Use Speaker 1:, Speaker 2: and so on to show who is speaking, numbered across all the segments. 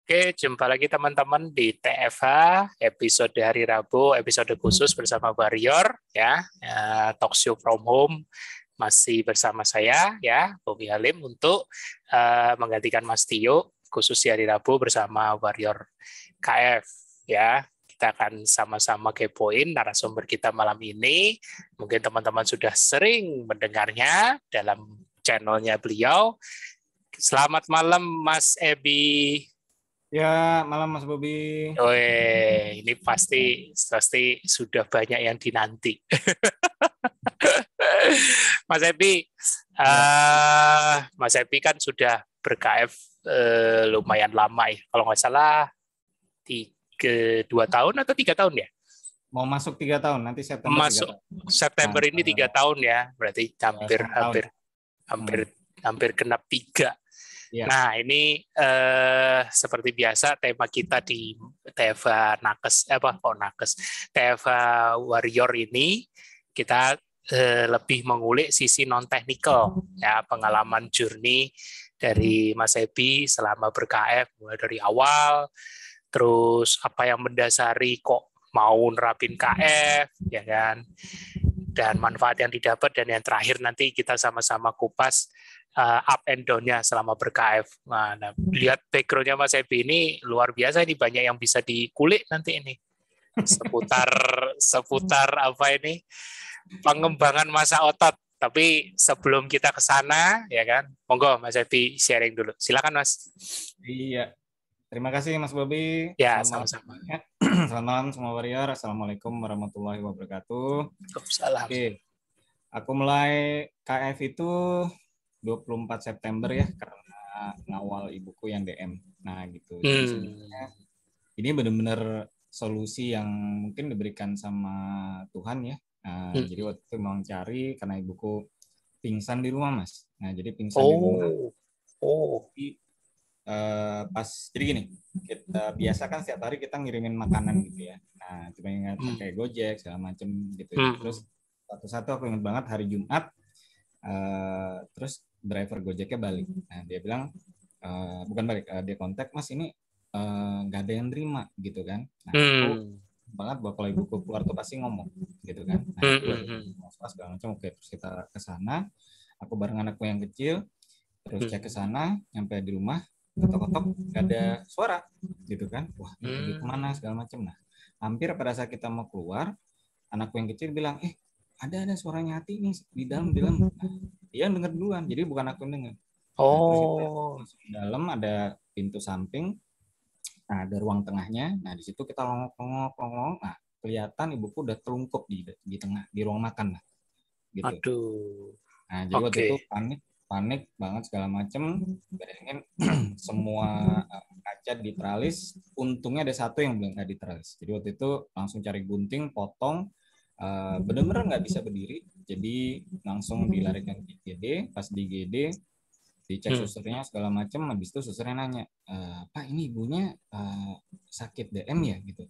Speaker 1: Oke, jumpa lagi teman-teman di TFH episode hari Rabu, episode khusus bersama Warrior ya, Talk Show from Home masih bersama saya ya, Bobby Halim untuk menggantikan Mas Tio khusus di hari Rabu bersama Warrior KF ya. Kita akan sama-sama kepoin narasumber kita malam ini. Mungkin teman-teman sudah sering mendengarnya dalam channelnya beliau. Selamat malam Mas Ebi.
Speaker 2: Ya, malam Mas Bobi.
Speaker 1: Ini pasti sudah banyak yang dinanti. Mas Ebi, Mas Ebi kan sudah ber-KF lumayan lama ya. Kalau nggak salah 2 tahun atau 3 tahun ya?
Speaker 2: Mau masuk 3 tahun, nanti September 3 tahun.
Speaker 1: September ini 3 tahun ya, berarti hampir genap 3. Ya. Nah, ini seperti biasa tema kita di TFH TFH Warrior ini kita lebih mengulik sisi non teknikal ya, pengalaman journey dari Mas Ebi selama ber-KF mulai dari awal, terus apa yang mendasari kok mau nerapin KF ya kan, dan manfaat yang didapat, dan yang terakhir nanti kita sama-sama kupas up and down-nya selama ber-KF. Nah, lihat background-nya Mas Ebi ini luar biasa, ini banyak yang bisa dikulik nanti ini. Seputar apa ini? Pengembangan masa otot. Tapi sebelum kita ke sana ya kan, monggo Mas Ebi sharing dulu. Silakan Mas.
Speaker 2: Iya. Terima kasih Mas Bobi.
Speaker 1: Ya, sama-sama.
Speaker 2: Selamat malam semua Warrior. Assalamualaikum warahmatullahi wabarakatuh.
Speaker 1: Waalaikumsalam.
Speaker 2: Oke. Aku mulai KF itu 24 September ya, karena ngawal ibuku yang DM. Nah gitu. Jadi sebenarnya ini benar-benar solusi yang mungkin diberikan sama Tuhan ya. Nah, jadi waktu itu mau cari karena ibuku pingsan di rumah Mas. Nah jadi pingsan di rumah. Pas jadi gini, kita biasa kan setiap hari kita ngirimin makanan gitu ya. Nah cuma ingat pakai Gojek segala macem gitu. Terus satu-satu aku ingat banget hari Jumat. Terus driver Gojeknya balik. Nah dia bilang bukan balik, dia kontak, Mas ini nggak ada yang terima gitu kan. Nah aku banget bahwa kalau ibuku keluar tuh pasti ngomong gitu kan. Nah itu segala macam. Oke, terus kita ke sana. Aku bareng anakku yang kecil. Terus cek ke sana, nyampe di rumah, ketok-ketok nggak ada suara gitu kan. Wah ini kemana segala macam. Nah hampir pada saat kita mau keluar, anakku yang kecil bilang, ada suaranya Hati nih di dalam. Nah, dia denger duluan, jadi bukan aku yang denger. Nah, terus kita masuk di dalam, ada pintu samping, nah ada ruang tengahnya. Nah di situ kita longok. Nah kelihatan ibuku udah terlungkup di tengah, di ruang makan lah. Gitu.
Speaker 1: Aduh.
Speaker 2: Nah jadi waktu itu panik banget segala macem. Bayangin semua kaca diteralis. Untungnya ada satu yang belum nggak diteralis. Jadi waktu itu langsung cari gunting, potong. Benar-benar nggak bisa berdiri, jadi langsung dilarikan ke IGD. Pas di IGD dicek susternya segala macam, habis itu susternya nanya, Pak ini ibunya sakit DM ya gitu.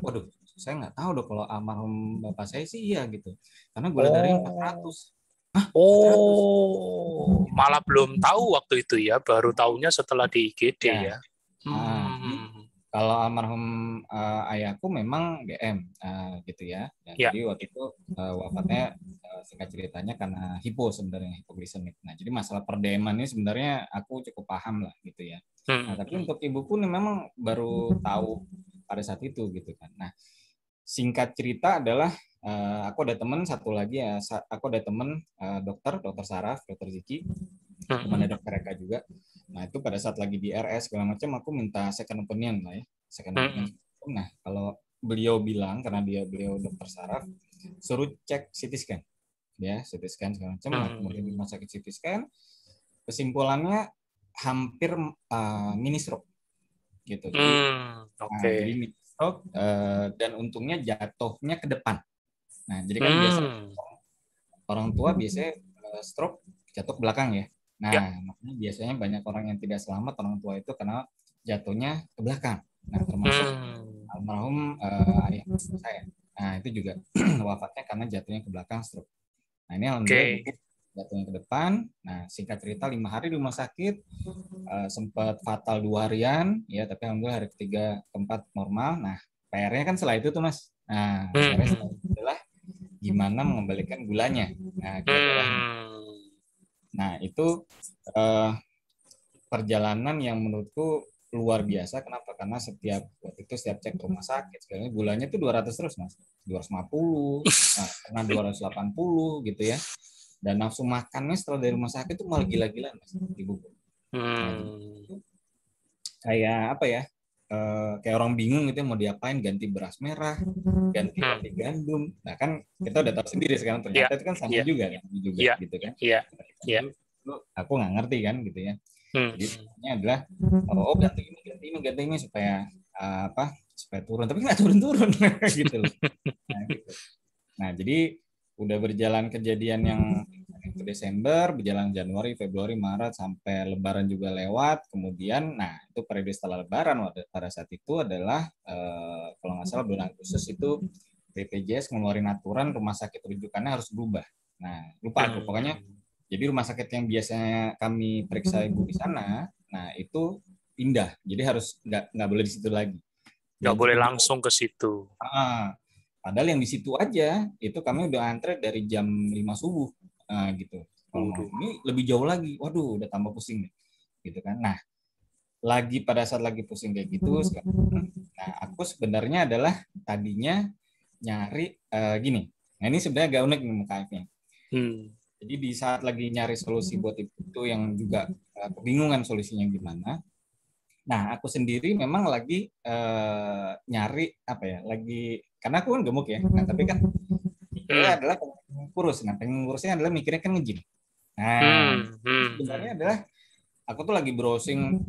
Speaker 2: Waduh, saya nggak tahu dong, kalau almarhum bapak saya sih iya gitu, karena gula darahnya 400. Hah, 400?
Speaker 1: Malah belum tahu waktu itu ya, baru tahunya setelah di IGD ya.
Speaker 2: Kalau almarhum ayahku memang DM gitu ya. Jadi waktu itu wafatnya singkat ceritanya karena sebenarnya hipoglikemik. Nah jadi masalah perdeman ini sebenarnya aku cukup paham lah gitu ya. Nah tapi untuk ibuku nih memang baru tahu pada saat itu gitu kan. Nah singkat cerita adalah aku ada teman satu lagi ya. Aku ada teman dokter Saraf, dokter Ziki. Teman ada dokter Eka juga. Nah itu pada saat lagi di RS segala macam, aku minta second opinion lah ya, Nah kalau beliau bilang, karena beliau dokter saraf, suruh cek CT scan ya, CT scan segala macam. Nah kemudian di rumah sakit CT scan, kesimpulannya hampir mini stroke gitu. Jadi jadi mini stroke, dan untungnya jatuhnya ke depan. Nah jadi kan biasa orang tua biasanya stroke jatuh ke belakang ya. Nah, makanya biasanya banyak orang yang tidak selamat orang tua itu karena jatuhnya ke belakang. Nah, termasuk almarhum ayah saya. Nah, itu juga wafatnya karena jatuhnya ke belakang stroke. Nah, ini alhamdulillah jatuhnya ke depan. Nah, singkat cerita 5 hari di rumah sakit, sempat fatal 2 harian, ya, tapi alhamdulillah hari ketiga keempat normal. Nah, PR-nya kan setelah itu tuh Mas. Nah, PR-nya setelah itu adalah gimana mengembalikan gulanya, nah gula darahnya. Nah, itu perjalanan yang menurutku luar biasa. Kenapa? Karena setiap cek ke rumah sakit, sekarang gulanya tuh 200 terus Mas, 250, nah, pernah 280 gitu ya. Dan nafsu makannya setelah dari rumah sakit itu malah gila-gilaan Mas, ibuku. Nah, jadi kayak apa ya? Kayak orang bingung gitu mau diapain, ganti beras merah, ganti roti gandum. Nah kan kita udah tahu sendiri sekarang ternyata itu kan sama juga kan, gitu kan. Aku nggak ngerti kan gitu ya. Jadi sebenarnya adalah ganti ini supaya supaya turun, tapi nggak turun gitu loh. Nah, jadi udah berjalan kejadian yang ke Desember, berjalan Januari, Februari, Maret, sampai Lebaran juga lewat. Kemudian, nah itu periode setelah Lebaran pada saat itu adalah kalau nggak salah bulan Agustus itu BPJS ngeluarin aturan rumah sakit rujukannya harus berubah. Nah, lupa aku pokoknya. Jadi rumah sakit yang biasanya kami periksa ibu di sana, nah itu pindah. Jadi harus nggak boleh di situ lagi.
Speaker 1: Nggak boleh langsung ke situ.
Speaker 2: Padahal yang di situ aja itu kami udah antre dari jam 5 subuh gitu. Ini lebih jauh lagi. Waduh, udah tambah pusing nih. Gitu kan. Nah, pada saat lagi pusing kayak gitu, nah aku sebenarnya adalah tadinya nyari gini. Nah, ini sebenarnya agak unik nih KF-nya. Jadi di saat lagi nyari solusi buat itu yang juga kebingungan solusinya gimana. Nah, aku sendiri memang lagi nyari apa ya, karena aku kan gemuk ya. Nah, tapi kan mikirnya adalah kurus. Nah, pengen kurusnya adalah mikirnya kan nge-gym. Nah, sebenarnya adalah aku tuh lagi browsing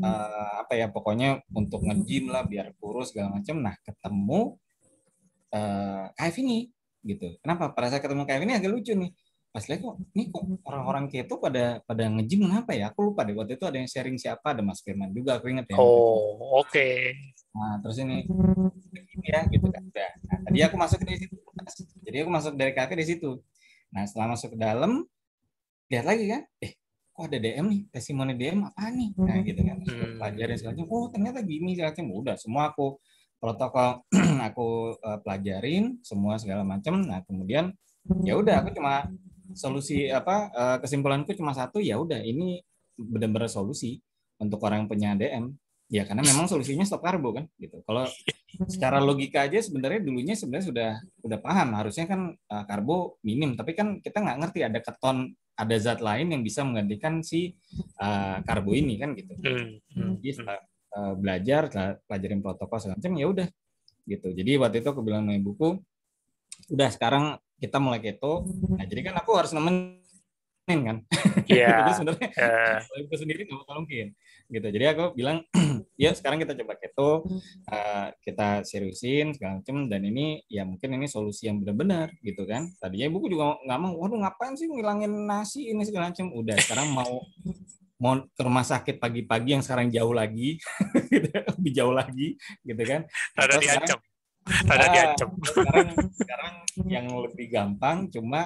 Speaker 2: pokoknya untuk nge-gym lah biar kurus segala macam. Nah, ketemu KF ini gitu. Kenapa? Pada saat ketemu KF ini agak lucu nih. Pas lihat kok orang-orang keto pada nge-gym kenapa ya? Aku lupa deh, waktu itu ada yang sharing siapa, ada Mas Firman juga, aku inget ya.
Speaker 1: Oke.
Speaker 2: Nah, terus ini ya gitu kan. Nah, tadi aku masuk dari situ. Jadi aku masuk dari kafe di situ. Nah, setelah masuk ke dalam, lihat lagi kan, kok ada DM nih, testimoni DM apa nih? Nah, gitu kan. Terus aku pelajarin segala macam. Oh, ternyata gini segala macam. Udah, semua aku protokol aku pelajarin semua segala macam. Nah, kemudian ya udah aku cuma solusi kesimpulanku cuma satu, ya udah ini benar-benar solusi untuk orang yang punya DM. Ya karena memang solusinya stop karbo kan gitu. Kalau secara logika aja sebenarnya dulunya sudah paham harusnya kan karbo minim, tapi kan kita nggak ngerti ada keton, ada zat lain yang bisa menggantikan si karbo ini kan gitu. Jadi setelah pelajarin protokol segala macam ya udah gitu. Jadi waktu itu aku bilang sama ibuku, udah sekarang kita mulai keto. Nah jadi kan aku harus nemenin kan. Itu sebenarnya aku sendiri nggak bakal mungkin gitu. Jadi aku bilang ya sekarang kita coba keto, kita seriusin segala macam, dan ini ya mungkin ini solusi yang benar-benar gitu kan. Tadinya ibuku juga nggak mau, waduh ngapain sih ngilangin nasi ini segala macam. Udah sekarang mau ke rumah sakit pagi-pagi yang sekarang jauh lagi gitu, lebih jauh lagi gitu kan.
Speaker 1: Ada diancam.
Speaker 2: Sekarang yang lebih gampang, cuma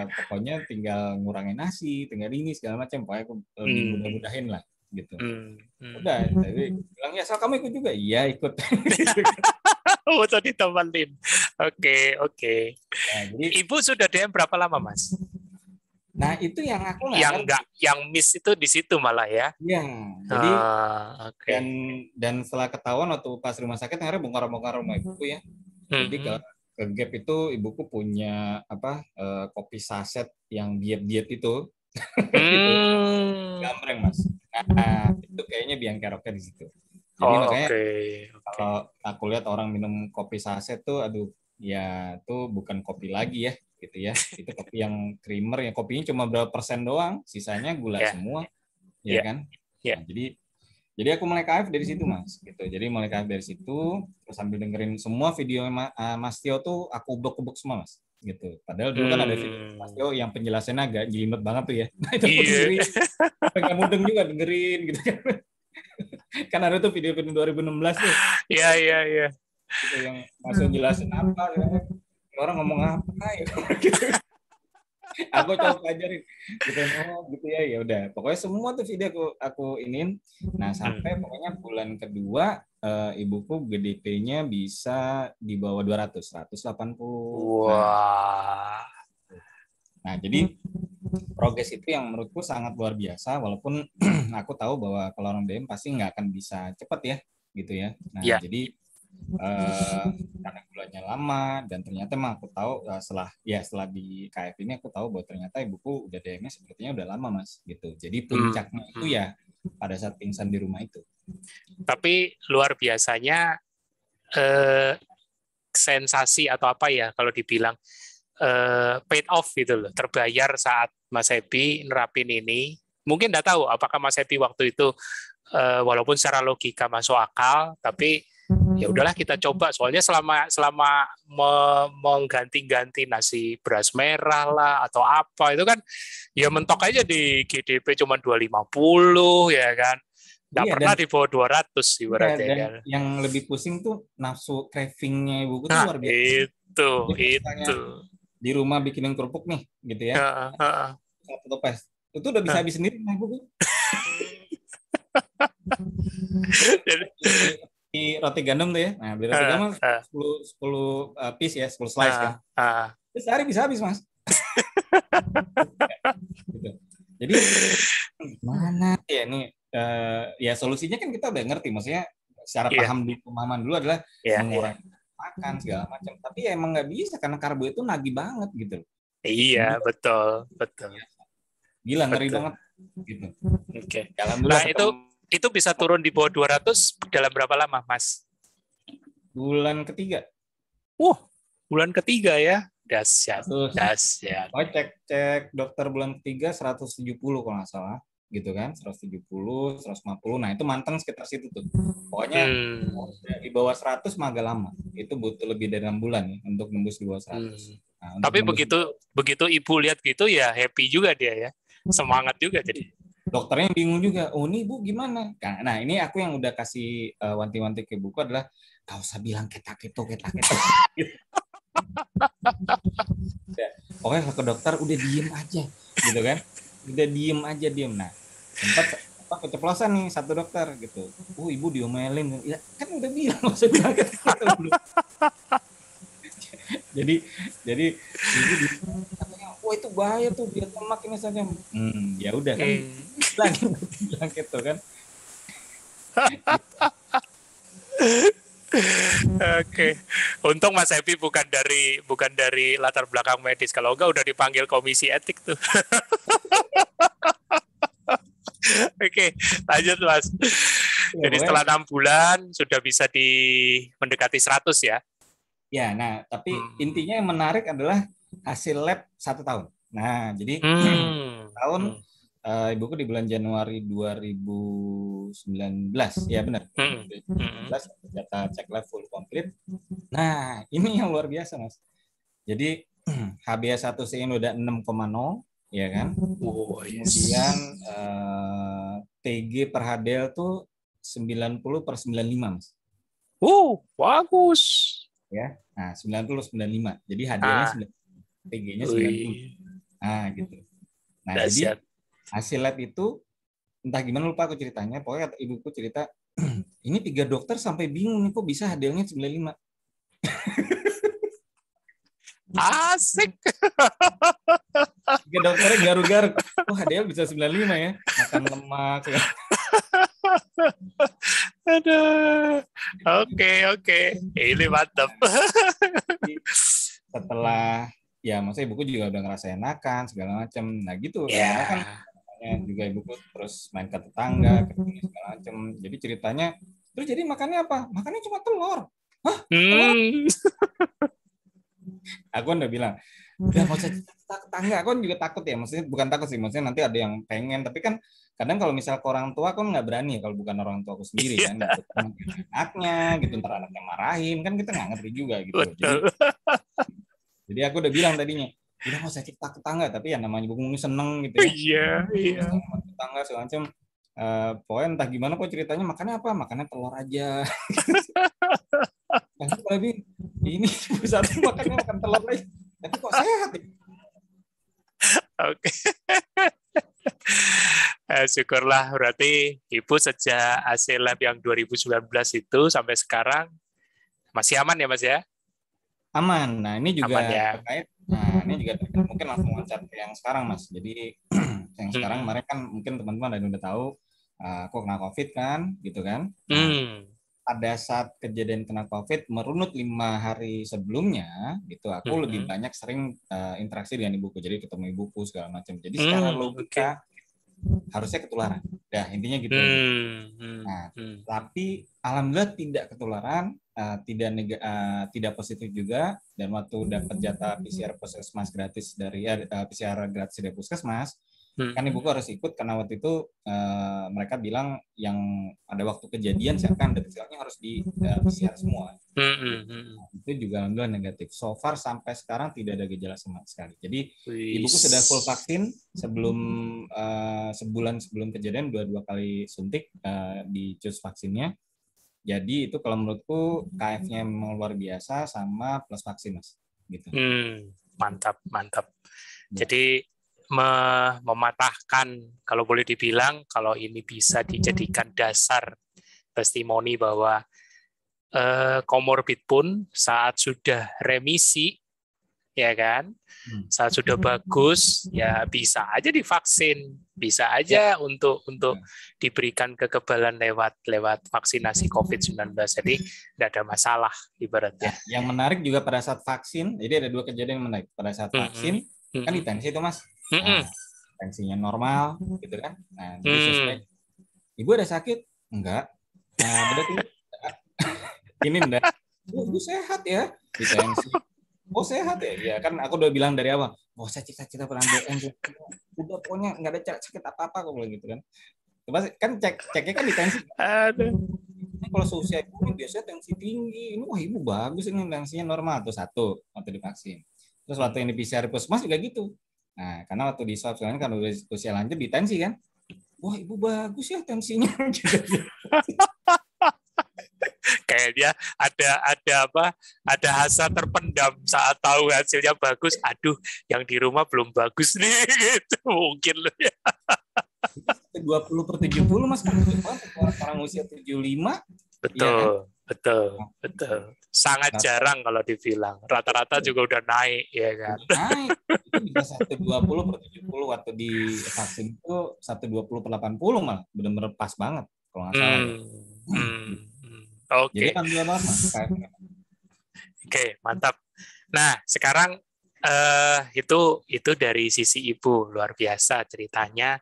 Speaker 2: pokoknya tinggal ngurangin nasi, tinggal ini segala macam, pokoknya aku lebih mudah-mudahin lah gitu. Udah, tapi bilang ya asal kamu ikut juga, iya ikut.
Speaker 1: Oh, tadi temenin. Oke.
Speaker 2: Nah, jadi,
Speaker 1: Ibu sudah DM berapa lama, Mas?
Speaker 2: Nah, itu yang aku
Speaker 1: yang miss itu di situ malah ya.
Speaker 2: Iya. Jadi dan setelah ketahuan waktu pas rumah sakit akhirnya bongkar-bongkar rumah ibuku ya. Jadi ke Gap itu ibuku punya kopi saset yang diet itu. Gitu. Gambreng, Mas. Nah, itu kayaknya biang keroknya di situ. Jadi makanya kalau aku lihat orang minum kopi saset tuh, aduh, ya tuh bukan kopi lagi ya. Gitu ya, itu kopi yang creamer, yang kopinya cuma berapa persen doang, sisanya gula semua, ya kan? Nah, jadi aku mulai KF dari situ, Mas. Gitu. Jadi mulai KF dari situ, terus sambil dengerin semua video Mas Tio tuh aku ubek-ubek semua, Mas. Gitu. Padahal dulu kan ada video Mas Tio yang penjelasannya agak jelimet banget tuh ya. Nah itu aku dengerin, nggak mudeng juga dengerin, gitu kan? Kan ada tuh video 2016 tuh.
Speaker 1: Iya.
Speaker 2: Gitu, yang Mas Tio jelasin apa, orang ngomong apa ya gitu. Aku coba pelajarin gitu. Oh gitu ya, ya udah. Pokoknya semua tuh video aku iniin. Nah sampai pokoknya bulan kedua ibuku GDP-nya bisa di bawah 200, 180.
Speaker 1: Wah.
Speaker 2: Nah jadi progres itu yang menurutku sangat luar biasa. Walaupun aku tahu bahwa kalau orang DM pasti nggak akan bisa cepat ya, gitu ya. Nah
Speaker 1: Ya.
Speaker 2: jadi karena gulanya lama dan ternyata emang aku tahu setelah di KF ini aku tahu bahwa ternyata ibuku udah DM-nya sepertinya udah lama Mas gitu. Jadi puncaknya itu ya pada saat pingsan di rumah itu.
Speaker 1: Tapi luar biasanya eh, sensasi atau apa ya kalau dibilang paid off gitu loh, terbayar saat Mas Happy nerapin ini. Mungkin nggak tahu apakah Mas Happy waktu itu walaupun secara logika masuk akal, tapi ya udahlah kita coba. Soalnya selama mengganti-ganti nasi beras merah lah atau apa itu kan ya mentok aja di GDP cuma 250 ya kan. Nggak
Speaker 2: Iya,
Speaker 1: pernah di bawah 200 ibaratnya
Speaker 2: dan
Speaker 1: kan.
Speaker 2: yang lebih pusing tuh nafsu cravingnya ibuku tuh
Speaker 1: Nah,
Speaker 2: luar biasa.
Speaker 1: itu,
Speaker 2: Jadi kalau misalnya
Speaker 1: itu.
Speaker 2: di rumah bikinin kerupuk nih gitu ya, satu toples itu udah bisa habis sendiri nah ibuku.
Speaker 1: Jadi,
Speaker 2: Di roti gandum tuh ya, nah beli roti gandum 10 piece ya, 10 slice kan. Terus sehari bisa habis Mas. Gitu. Jadi mana ya ini ya solusinya kan kita udah ngerti, maksudnya secara paham di pemahaman dulu adalah mengurangi makan segala macam, tapi ya emang nggak bisa karena karbo itu nagih banget gitu.
Speaker 1: Iya, betul.
Speaker 2: Gila, ngeri banget gitu.
Speaker 1: Oke. Nah, itu bisa turun di bawah 200 dalam berapa lama, Mas?
Speaker 2: Bulan ketiga.
Speaker 1: Bulan ketiga ya. Dahsyat.
Speaker 2: Oh, cek dokter bulan ketiga 170 kalau nggak salah gitu kan, 170, 150. Nah, itu mantan sekitar situ tuh. Pokoknya di bawah 100 mah agak lama. Itu butuh lebih dari 6 bulan ya untuk nembus di bawah 100. Nah,
Speaker 1: tapi begitu ibu lihat gitu ya happy juga dia ya. Semangat juga jadi.
Speaker 2: Dokternya bingung juga. Oh, ini ibu gimana? Nah, ini aku yang udah kasih wanti-wanti ke ibuku adalah gak usah bilang ketak itu. Ya, pokoknya ke dokter udah diem aja gitu kan, udah diem. Nah sempat keceplosan nih satu dokter gitu, ibu diomelin ya kan udah bilang nggak usah bilang gitu. jadi ibu katanya itu bahaya tuh biar lemak ini saja. Ya udah kan lagi bilang gitu kan.
Speaker 1: Oke. Untung Mas Happy bukan dari latar belakang medis. Kalau enggak udah dipanggil komisi etik tuh. Oke, lanjut Mas. Jadi setelah 6 bulan sudah bisa mendekati 100 ya.
Speaker 2: Ya, nah tapi intinya yang menarik adalah hasil lab 1 tahun. Nah, jadi tahun ibuku di bulan Januari 2019, ya benar. 2019 data cek lab full complete. Nah, ini yang luar biasa, Mas. Jadi HbA1c ini udah 6,0, ya kan? Kemudian TG per HDL tuh 90/95, Mas.
Speaker 1: Bagus.
Speaker 2: Ya. Nah, 90/95. Jadi HDL-nya 90, TG-nya 90. Nah, gitu. Nah, jadi hasil lab itu entah gimana lupa aku ceritanya, pokoknya ibuku cerita ini 3 dokter sampai bingung nih kok bisa HDL-nya 95.
Speaker 1: Asik.
Speaker 2: 3 dokternya garuk-garuk. HDL bisa 95 ya. Makan lemak.
Speaker 1: Aduh. Oke. Ini mantap.
Speaker 2: Setelah ya maksudnya ibuku juga udah ngerasain makan segala macam. Nah gitu. Karena kan juga ibuku terus main ke tetangga segala macam. Jadi ceritanya terus jadi makannya apa? Makannya cuma telur. Hah? Telur? Aku udah bilang udah mau tetangga, aku juga takut ya, maksudnya bukan takut sih, maksudnya nanti ada yang pengen, tapi kan kadang kalau misal ke orang tua kan nggak berani kalau bukan orang tua aku sendiri kan, anaknya gitu, ntar anaknya marahin kan kita nggak ngerti juga gitu. Jadi aku udah bilang tadinya udah mau saya cerita tetangga, tapi ya namanya ibu ngomong seneng gitu ya. Iya. Tetangga segala macam. Pokoknya entah gimana kok ceritanya makannya apa, makannya telur aja. Tapi ini satu makan telur aja. Tapi kok sehat ya?
Speaker 1: Oke. Syukurlah berarti Ibu sejak hasil lab yang 2019 itu sampai sekarang masih aman ya Mas ya?
Speaker 2: Aman. Nah, ini juga
Speaker 1: Aman ya.
Speaker 2: terkait. Nah, ini juga terkait. Mungkin langsung loncat ke yang sekarang, Mas. Jadi yang sekarang kemarin kan mungkin teman-teman udah tahu aku kena COVID kan, gitu kan. Nah, pada saat kejadian kena COVID merunut 5 hari sebelumnya, gitu aku lebih banyak sering interaksi dengan ibuku. Jadi ketemu ibuku segala macam. Jadi secara logika harusnya ketularan. Nah, intinya gitu aja. Nah, tapi alhamdulillah tidak ketularan, tidak positif juga, dan waktu dapat jatah PCR puskesmas gratis dari PCR gratis dari puskesmas, kan ibuku harus ikut karena waktu itu mereka bilang yang pada waktu kejadian siapkan detailnya harus di PCR semua. Itu juga alhamdulillah negatif. So far sampai sekarang tidak ada gejala sama sekali. Jadi ibuku sudah full vaksin sebelum sebulan sebelum kejadian, dua kali suntik di cus vaksinnya. Jadi itu kalau menurutku KF-nya memang luar biasa sama plus vaksin, Mas. Gitu.
Speaker 1: Mantap. Ya. Jadi mematahkan, kalau boleh dibilang, kalau ini bisa dijadikan dasar testimoni bahwa komorbid pun saat sudah remisi, ya kan, saat sudah bagus, ya bisa aja divaksin, bisa aja untuk diberikan kekebalan lewat vaksinasi COVID-19. Jadi tidak ada masalah ibaratnya.
Speaker 2: Yang menarik juga pada saat vaksin, jadi ada 2 kejadian yang menarik. Pada saat vaksin, kan ditensi itu Mas, tensinya normal, gitu kan. Nah, jadi suspek, ibu ada sakit? Enggak. Nah, berarti ini enggak. Ibu sehat ya, ditensi. Oh sehat ya? Ya kan aku udah bilang dari awal, oh saya cita-cita pernah DM, udah pokoknya nggak ada sakit apa-apa kok gitu kan. Coba kan ceknya kan ditensi. Aduh. Kalau seusia ibu ini biasanya tensi tinggi, ini wah ibu bagus ini tensinya normal tuh satu waktu divaksin. Terus waktu ini PCR puskesmas juga gitu. Nah karena waktu di swab kan udah usia lanjut ditensi kan, wah ibu bagus ya tensinya.
Speaker 1: Kayaknya ada hasrat terpendam saat tahu hasilnya bagus. Aduh, yang di rumah belum bagus nih, gitu mungkin loh ya.
Speaker 2: 20/70 Mas kan orang usia 75.
Speaker 1: Betul, ya kan? betul. Sangat jarang kalau dibilang. Rata-rata juga udah naik, ya kan?
Speaker 2: Naik. Itu bisa 120/70 waktu di vaksin itu 120/80 malah. Benar-benar pas banget kalau nggak salah.
Speaker 1: Oke.
Speaker 2: Jadi alhamdulillah banget Mas.
Speaker 1: Oke, mantap. Nah, sekarang itu dari sisi ibu, luar biasa ceritanya.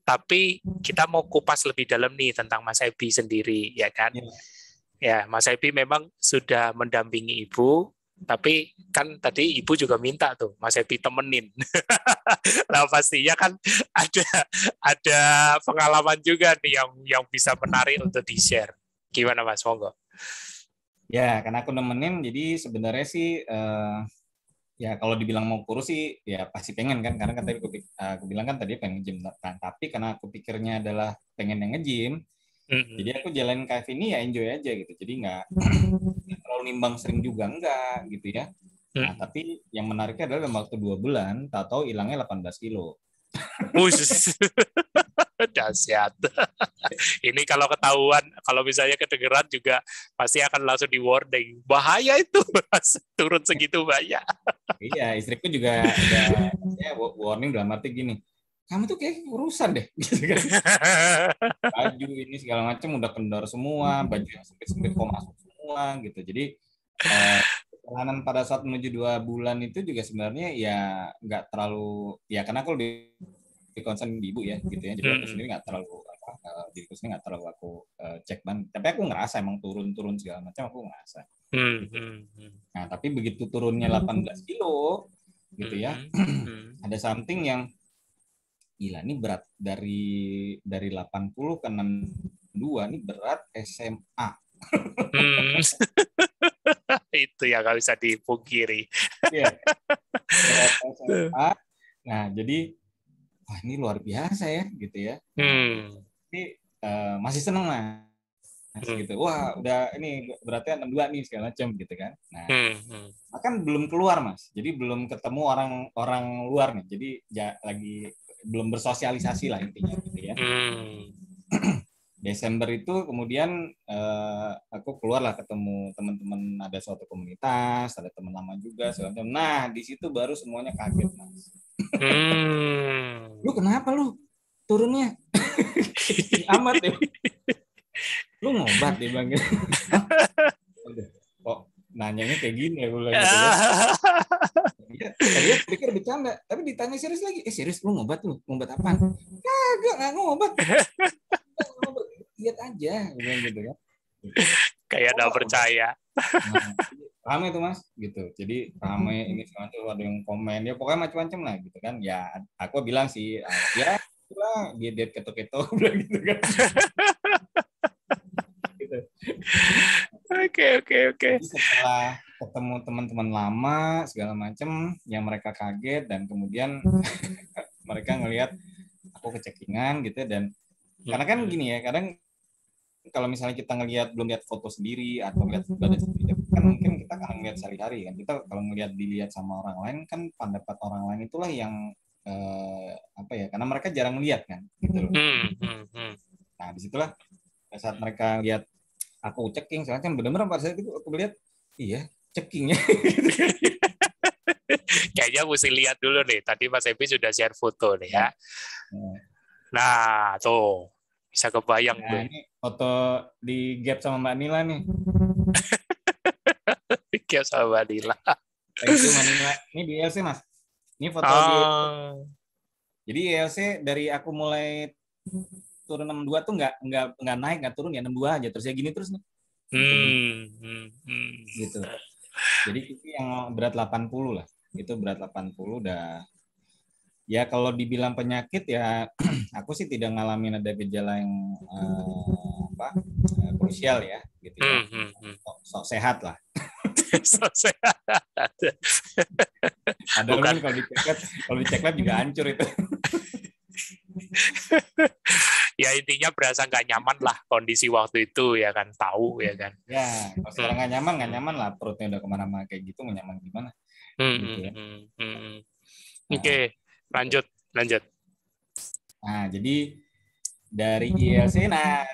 Speaker 1: Tapi kita mau kupas lebih dalam nih tentang Mas Ebi sendiri, ya kan? Ya, Mas Ebi memang sudah mendampingi ibu, tapi kan tadi ibu juga minta tuh Mas Ebi temenin. Nah pastinya kan ada pengalaman juga nih yang bisa menarik untuk di-share. Gimana Mas, monggo?
Speaker 2: Ya, karena aku nemenin, jadi sebenarnya sih ya kalau dibilang mau kurus sih ya pasti pengen kan, karena kan tadi aku bilang kan tadi pengen gym kan, tapi karena aku pikirnya adalah pengen yang nge-gym, jadi aku jalanin KF ini ya enjoy aja gitu, jadi nggak terlalu nimbang sering juga enggak gitu ya. Nah tapi yang menariknya adalah dalam waktu 2 bulan tahu-tahu hilangnya 18 kilo.
Speaker 1: Dahsyat. Ini kalau ketahuan, kalau misalnya kedengeran juga pasti akan langsung di warning. Bahaya itu, turun segitu banyak.
Speaker 2: Iya, istriku juga ada warning dalam arti gini, kamu tuh kayak urusan deh, gitu kan. Baju ini segala macam udah kendor semua, baju yang sempit-sempit kok masuk semua, gitu. Jadi perjalanan pada saat menuju 2 bulan itu juga sebenarnya ya nggak terlalu, ya karena aku lebih concern di ibu ya gitu ya, jadi aku sendiri nggak terlalu diriku sendiri nggak terlalu aku cek ban, tapi aku ngerasa emang turun segala macam, aku ngerasa gitu. Nah tapi begitu turunnya 18 kilo gitu ya, ada something yang gila, ini berat dari 80 ke 62, ini berat SMA.
Speaker 1: Itu yang nggak bisa dipungkiri.
Speaker 2: Yeah. Berat SMA. Nah jadi wah ini luar biasa ya gitu ya. Tapi masih seneng lah. gitu. Wah, udah ini berarti 62 nih segala macam gitu kan. Nah, kan belum keluar Mas. Jadi belum ketemu orang luar nih. Jadi lagi belum bersosialisasi lah intinya gitu ya. Desember itu kemudian aku keluarlah ketemu teman-teman, ada suatu komunitas, ada teman lama juga segala macam. Nah, di situ baru semuanya kaget Mas. Lu kenapa lu turunnya amat ya? Lu ngobat dia bilang gitu. Kok nanyanya kayak gini ya gue bilang gitu ya. Tadinya pikir bercanda, tapi ditanya serius lagi. Serius lu ngobat apaan? Kagak, nggak ngobat. Lihat aja, gue bilang gitu kan.
Speaker 1: Kayak nggak percaya.
Speaker 2: Nah, ramai tuh Mas, gitu. Jadi ramai ini semua tuh ada yang komen, ya pokoknya macam-macam lah gitu kan. Ya aku bilang sih, ya itulah dia keto-keto bilang gitu kan. Gitu.
Speaker 1: Oke.
Speaker 2: Setelah ketemu teman-teman lama segala macam, yang mereka kaget dan kemudian mereka ngelihat aku kecekingan gitu dan karena kan gini ya, kadang kalau misalnya kita belum lihat foto sendiri atau lihat badan sendiri kan mungkin kita akan ngelihat sehari-hari kan, kita kalau dilihat sama orang lain kan pendapat orang lain itulah yang apa ya, karena mereka jarang lihat kan gitu loh. Nah disitulah saat mereka lihat aku ceking, soalnya kan benar-benar pada saat itu aku lihat iya cekingnya.
Speaker 1: Kayaknya mesti lihat dulu nih, tadi Mas Ebi sudah share foto nih ya. Nah tuh bisa kebayang tuh.
Speaker 2: Ini foto di gap sama Mbak Nila nih.
Speaker 1: Di gap sama Mbak Nila.
Speaker 2: Thank you Mbak Nila. Ini di ILC Mas. Ini foto di. Jadi ILC dari aku mulai turun 62 tuh nggak naik, nggak turun ya 62 aja terus ya gini terus nih. Gitu. Jadi itu yang berat 80 lah. Itu berat 80 udah. Ya kalau dibilang penyakit ya aku sih tidak ngalamin ada gejala yang krusial ya gitu ya. Sok sehat lah.
Speaker 1: Sok sehat.
Speaker 2: Padahal kalau dicek lab juga hancur itu.
Speaker 1: Ya intinya berasa nggak nyaman lah kondisi waktu itu ya kan, tahu ya kan.
Speaker 2: Ya kalau sekarang nggak nyaman lah, perutnya udah kemana-mana kayak gitu, nggak nyaman gimana gitu ya.
Speaker 1: Oke, lanjut.
Speaker 2: Nah jadi dari ILC,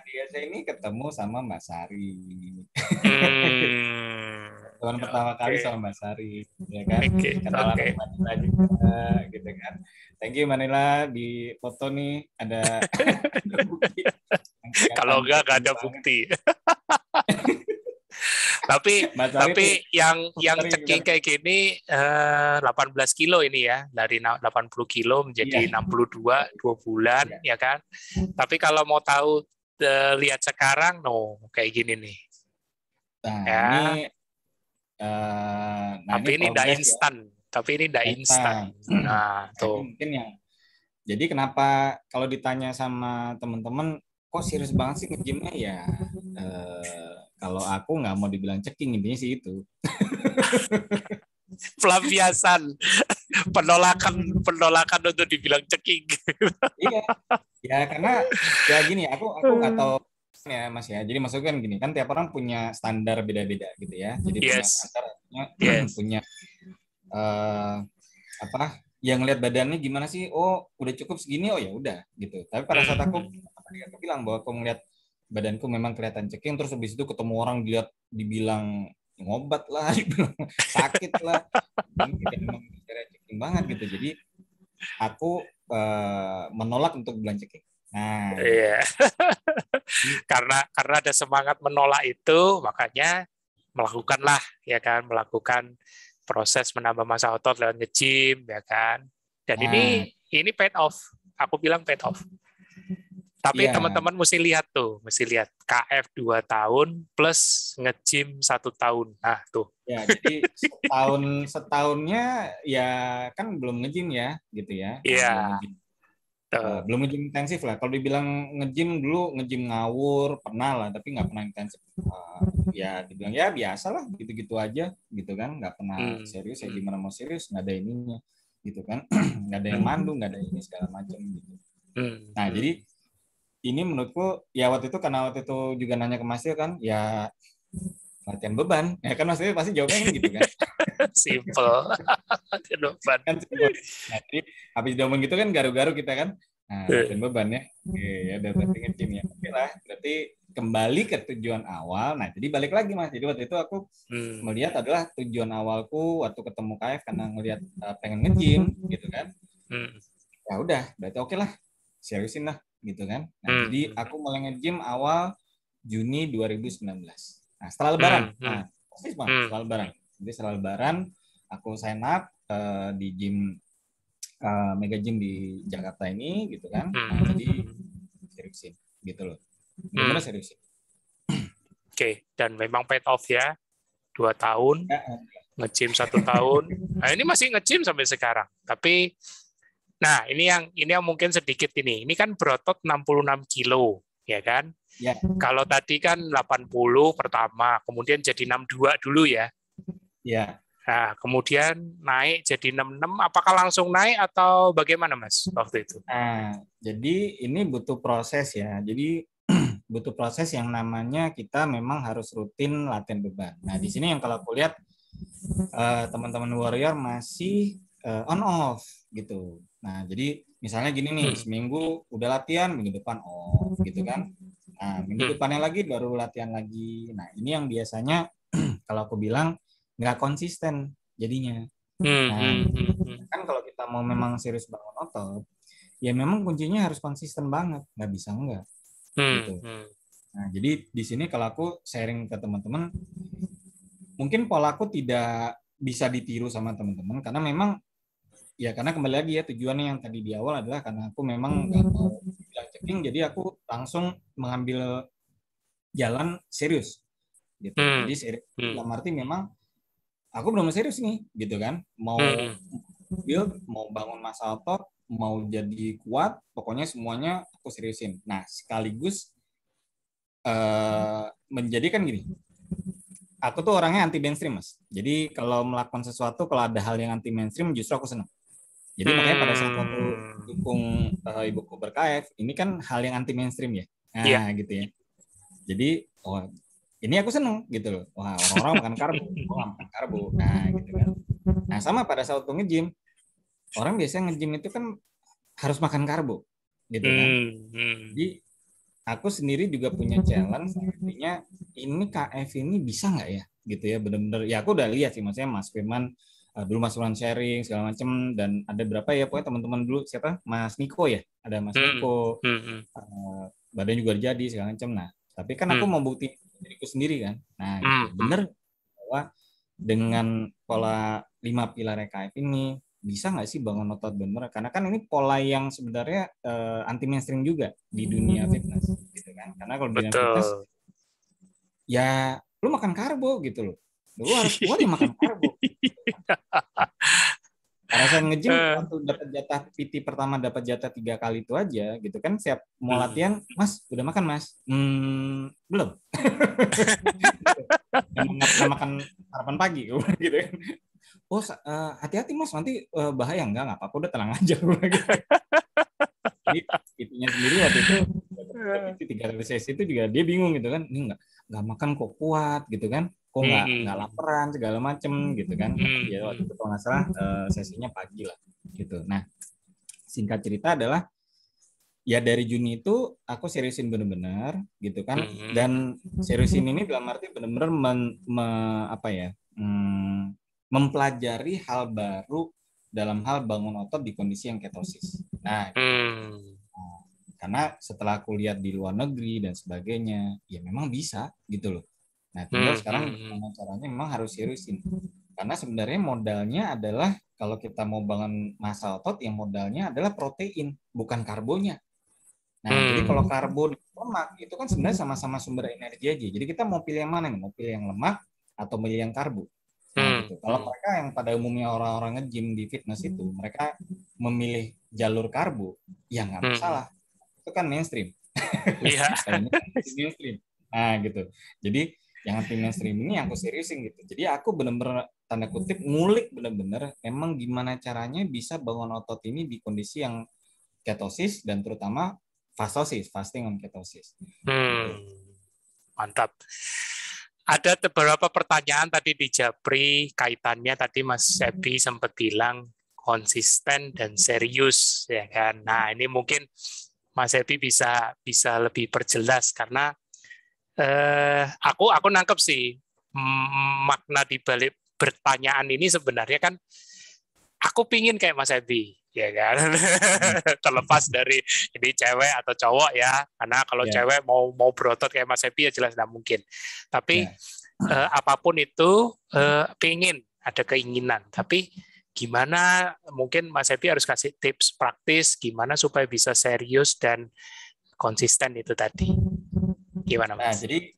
Speaker 2: di ILC ini ketemu sama Mbak Sari. Teman pertama kali sama Mbak Sari, ya kan? Kenalan sama Manila juga, gitu kan? Thank you Manila, di foto nih ada bukti.
Speaker 1: Kalau nggak ada bukti. tapi yang ceking kayak gini 18 kilo ini ya, dari 80 kilo menjadi 62 2 bulan ya kan. Tapi kalau mau tahu lihat sekarang kayak gini nih.
Speaker 2: Nah,
Speaker 1: ya.
Speaker 2: Tapi
Speaker 1: ini tidak instan. Tapi ini tidak instan. Nah, tuh.
Speaker 2: Mungkin yang jadi kenapa kalau ditanya sama teman-teman kok serius banget sih nge-gymnya ya, kalau aku nggak mau dibilang ceking, intinya sih itu.
Speaker 1: Pelampiasan, penolakan untuk dibilang ceking.
Speaker 2: Iya, ya karena ya gini, aku nggak tahu ya Mas ya. Jadi maksudnya kan gini, kan tiap orang punya standar beda-beda gitu ya. Jadi punya standar, punya yang lihat badannya gimana sih? Oh, udah cukup segini, oh ya udah gitu. Tapi pada saat aku bilang bahwa aku melihat badanku memang kelihatan ceking, terus habis itu ketemu orang dibilang ngobat lah, dibilang sakit lah, memang ceking banget gitu. Jadi aku menolak untuk bilang ceking. Nah,
Speaker 1: iya. karena ada semangat menolak itu, makanya melakukan proses menambah massa otot lewat nge-gym ya kan. Dan ini paid off. Aku bilang paid off. Tapi teman-teman mesti lihat KF 2 tahun plus nge-gym 1 tahun. Nah, tuh.
Speaker 2: Ya, jadi setahunnya ya kan belum nge-gym ya, gitu ya.
Speaker 1: Iya.
Speaker 2: Belum nge-gym intensif lah. Kalau dibilang nge-gym dulu, nge-gym ngawur pernah lah, tapi nggak pernah intensif. Ya dibilang ya biasa lah, gitu-gitu aja, gitu kan. Nggak pernah serius. Ya gimana mau serius? Nggak ada ininya, gitu kan. Nggak ada yang mandu, nggak ada ini segala macam gitu. Nah jadi ini menurutku ya waktu itu karena waktu itu juga nanya ke Mas Tio kan, ya latihan beban. Ya kan Mas Tio pasti jawabnya kan gitu kan.
Speaker 1: Simple. Beban.
Speaker 2: Kan simpel. Nah, jadi habis diomong gitu kan garu-garu kita kan. Nah, latihan beban ya. Oke, ya udah berarti nge-gym ya. Oke lah, berarti kembali ke tujuan awal. Nah, jadi balik lagi Mas. Jadi waktu itu aku melihat adalah tujuan awalku waktu ketemu KF karena ngelihat pengen nge-gym gitu kan. Ya udah, berarti oke lah. Seriusin lah gitu kan. Nah, jadi aku mulai nge-gym awal Juni 2019. Nah, setelah Lebaran. Nah, persis Mas, setelah Lebaran. Jadi setelah Lebaran aku sign up di gym Mega Gym di Jakarta ini gitu kan. Nah, jadi seriusin gitu loh. Benar-benar seriusin.
Speaker 1: Oke, dan memang paid off ya. 2 tahun, nge-gym 1 tahun. Nah, ini masih nge-gym sampai sekarang. Tapi nah, ini yang mungkin sedikit ini. Ini kan berotot 66 kilo, ya kan?
Speaker 2: Ya.
Speaker 1: Kalau tadi kan 80 pertama, kemudian jadi 62 dulu ya.
Speaker 2: Ya.
Speaker 1: Nah, kemudian naik jadi 66, apakah langsung naik atau bagaimana Mas waktu itu?
Speaker 2: Nah, jadi ini butuh proses ya. Jadi butuh proses yang namanya kita memang harus rutin latihan beban. Nah, di sini yang kalau aku lihat teman-teman warrior masih on off gitu. Nah, jadi misalnya gini nih, seminggu udah latihan, minggu depan off gitu kan. Nah, minggu depannya lagi baru latihan lagi. Nah, ini yang biasanya kalau aku bilang nggak konsisten jadinya. Nah, kan kalau kita mau memang serius bangun otot, ya memang kuncinya harus konsisten banget, nggak bisa enggak gitu. Nah, jadi di sini kalau aku sharing ke teman-teman, mungkin polaku tidak bisa ditiru sama teman-teman karena memang ya karena kembali lagi ya tujuannya yang tadi di awal adalah karena aku memang nggak mau bilang checking, jadi aku langsung mengambil jalan serius gitu. Jadi serius dalam arti memang aku belum serius nih gitu kan, mau build, mau bangun massa otot, mau jadi kuat, pokoknya semuanya aku seriusin. Nah, sekaligus menjadi kan gini, aku tuh orangnya anti mainstream Mas. Jadi kalau melakukan sesuatu, kalau ada hal yang anti mainstream justru aku senang. Jadi makanya pada saat waktu dukung ibuku berKF, ini kan hal yang anti mainstream ya. Nah, gitu ya. Jadi ini aku seneng gitu loh. Wah, orang-orang makan karbo, gua makan karbo. Nah, gitu kan. Nah, sama pada saat waktu nge-gym, orang biasanya nge-gym itu kan harus makan karbo gitu kan. Jadi aku sendiri juga punya challenge, artinya ini KF ini bisa nggak ya gitu ya, benar-benar ya aku udah lihat sih, maksudnya Mas Firman dulu Mas Firman sharing segala macam, dan ada berapa ya pokoknya teman-teman dulu, siapa Mas Niko ya, ada Mas Niko, badan juga jadi segala macam. Nah, tapi kan aku mau bukti diriku sendiri kan. Nah, gitu. Bener bahwa dengan pola 5 pilar KF ini bisa nggak sih bangun otot bener? Karena kan ini pola yang sebenarnya anti mainstream juga di dunia fitness, gitu kan? Karena kalau di dunia fitness, ya lu makan karbo gitu loh. Lu harus kuat ya makan karbo. Pada saat nge-gym waktu dapat jatah PT pertama, dapat jatah 3 kali itu aja gitu kan, siap mau latihan, Mas udah makan Mas? Belum. Nggak makan sarapan pagi gitu kan. Oh, hati-hati Mas, nanti bahaya. Enggak apa-apa, udah tenang aja. Jadi itunya sendiri waktu itu 3 kali sesi itu juga dia bingung gitu kan, ini nggak makan kok kuat gitu kan, kok nggak laparan segala macem gitu kan. Tapi ya waktu itu kalau nggak salah sesinya pagi lah gitu. Nah, singkat cerita adalah ya dari Juni itu aku seriusin bener-bener gitu kan, dan seriusin ini dalam arti bener-bener mempelajari hal baru dalam hal bangun otot di kondisi yang ketosis. Nah, karena setelah aku lihat di luar negeri dan sebagainya, ya memang bisa gitu loh. Nah, tinggal sekarang gimana caranya, memang harus seriusin. Karena sebenarnya modalnya adalah kalau kita mau bangun massa otot, yang modalnya adalah protein, bukan karbonya. Nah, jadi kalau karbo dan lemak itu kan sebenarnya sama-sama sumber energi aja. Jadi kita mau pilih yang mana nih? Mau pilih yang lemak atau pilih yang karbo? Nah, gitu. Kalau mereka yang pada umumnya orang-orang nge-gym di fitness itu, mereka memilih jalur karbo, ya nggak masalah. Itu kan mainstream.
Speaker 1: Iya.
Speaker 2: Mainstream. Nah, gitu. Jadi yang anti mainstream ini yang aku seriusin gitu. Jadi aku bener-bener tanda kutip ngulik bener-bener emang gimana caranya bisa bangun otot ini di kondisi yang ketosis dan terutama fastosis, fasting on ketosis.
Speaker 1: Mantap. Ada beberapa pertanyaan tadi di Japri, kaitannya tadi Mas Ebi sempat bilang konsisten dan serius, ya kan. Nah, ini mungkin Mas Ebi bisa lebih perjelas karena aku nangkep sih makna di balik pertanyaan ini sebenarnya kan aku pingin kayak Mas Ebi, ya kan. Terlepas dari ini cewek atau cowok ya, karena kalau cewek mau berotot kayak Mas Ebi ya jelas nggak mungkin. Tapi apapun itu pingin, ada keinginan. Tapi gimana, mungkin Mas Ebi harus kasih tips praktis gimana supaya bisa serius dan konsisten itu tadi. Gimana Mas?
Speaker 2: Nah, jadi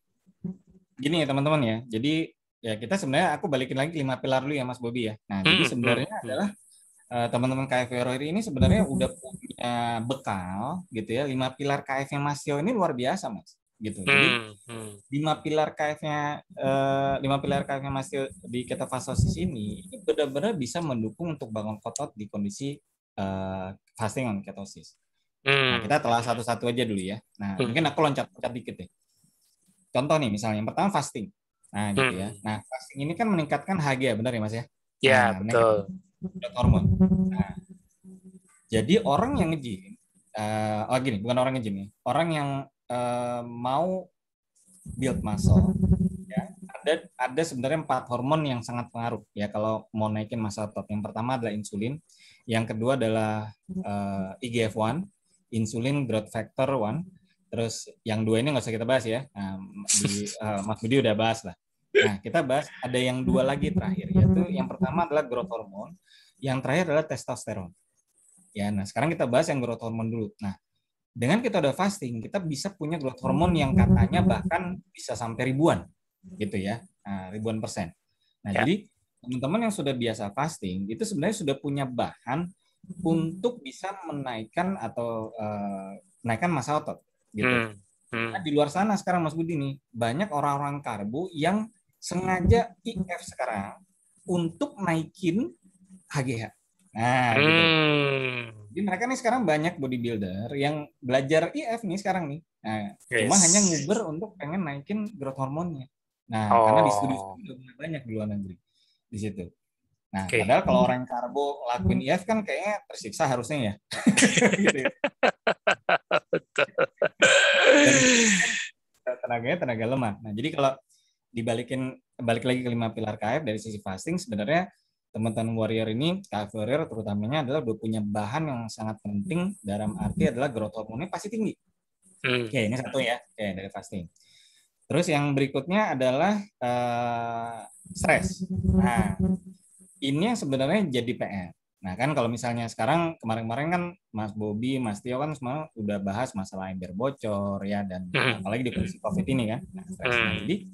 Speaker 2: gini ya teman-teman ya. Jadi ya kita sebenarnya aku balikin lagi 5 pilar dulu ya Mas Bobi ya. Nah, jadi sebenarnya adalah teman-teman KF Warrior ini sebenarnya udah punya bekal gitu ya. 5 pilar KF-nya Mas Tio ini luar biasa Mas. Gitu. Jadi 5 pilar KF-nya Mas Tio di ketofastosis ini benar-benar bisa mendukung untuk bangun otot di kondisi fasting on ketosis. Nah, kita telah satu-satu aja dulu ya. Nah, mungkin aku loncat-loncat dikit deh. Contoh nih misalnya, yang pertama fasting. Nah, gitu ya. Nah, fasting ini kan meningkatkan HG, benar ya Mas ya?
Speaker 1: Ya, betul.
Speaker 2: Hormon. Nah, jadi orang yang nge-gym, gini, bukan orang nge-gym nih, orang yang mau build muscle, ya, ada sebenarnya 4 hormon yang sangat pengaruh ya kalau mau naikin massa otot. Yang pertama adalah insulin, yang kedua adalah IGF-1, insulin growth factor 1. Terus yang 2 ini nggak usah kita bahas ya. Nah, Mas Budi udah bahas lah. Nah, kita bahas ada yang 2 lagi terakhir, yaitu yang pertama adalah growth hormone, yang terakhir adalah testosteron. Ya, nah sekarang kita bahas yang growth hormone dulu. Nah, dengan kita udah fasting, kita bisa punya growth hormone yang katanya bahkan bisa sampai ribuan, gitu ya, ribuan persen. Nah, jadi teman-teman yang sudah biasa fasting itu sebenarnya sudah punya bahan untuk bisa menaikkan atau menaikkan massa otot. Gitu. Nah, di luar sana sekarang Mas Budi nih banyak orang-orang karbo yang sengaja IF sekarang untuk naikin HGH. Nah, gitu. Jadi mereka nih sekarang banyak bodybuilder yang belajar IF nih sekarang nih. Nah, cuma hanya nguber untuk pengen naikin growth hormonnya. Nah, karena di studi udah banyak di luar negeri di situ. Nah, padahal kalau orang karbo lakuin IF kan kayaknya tersiksa harusnya ya. Gitu ya. Tenaganya tenaga lemah. Nah, jadi kalau balik lagi ke 5 pilar KF dari sisi fasting, sebenarnya teman-teman warrior ini, KF warrior terutamanya adalah udah punya bahan yang sangat penting dalam arti adalah growth hormonnya pasti tinggi. Oke, ini satu ya, dari fasting. Terus yang berikutnya adalah stres. Nah, ini yang sebenarnya jadi PR. Nah, kan kalau misalnya sekarang kemarin-kemarin kan Mas Bobi, Mas Tio kan semua udah bahas masalah ember bocor ya, dan apalagi di kondisi COVID ini kan. Nah, jadi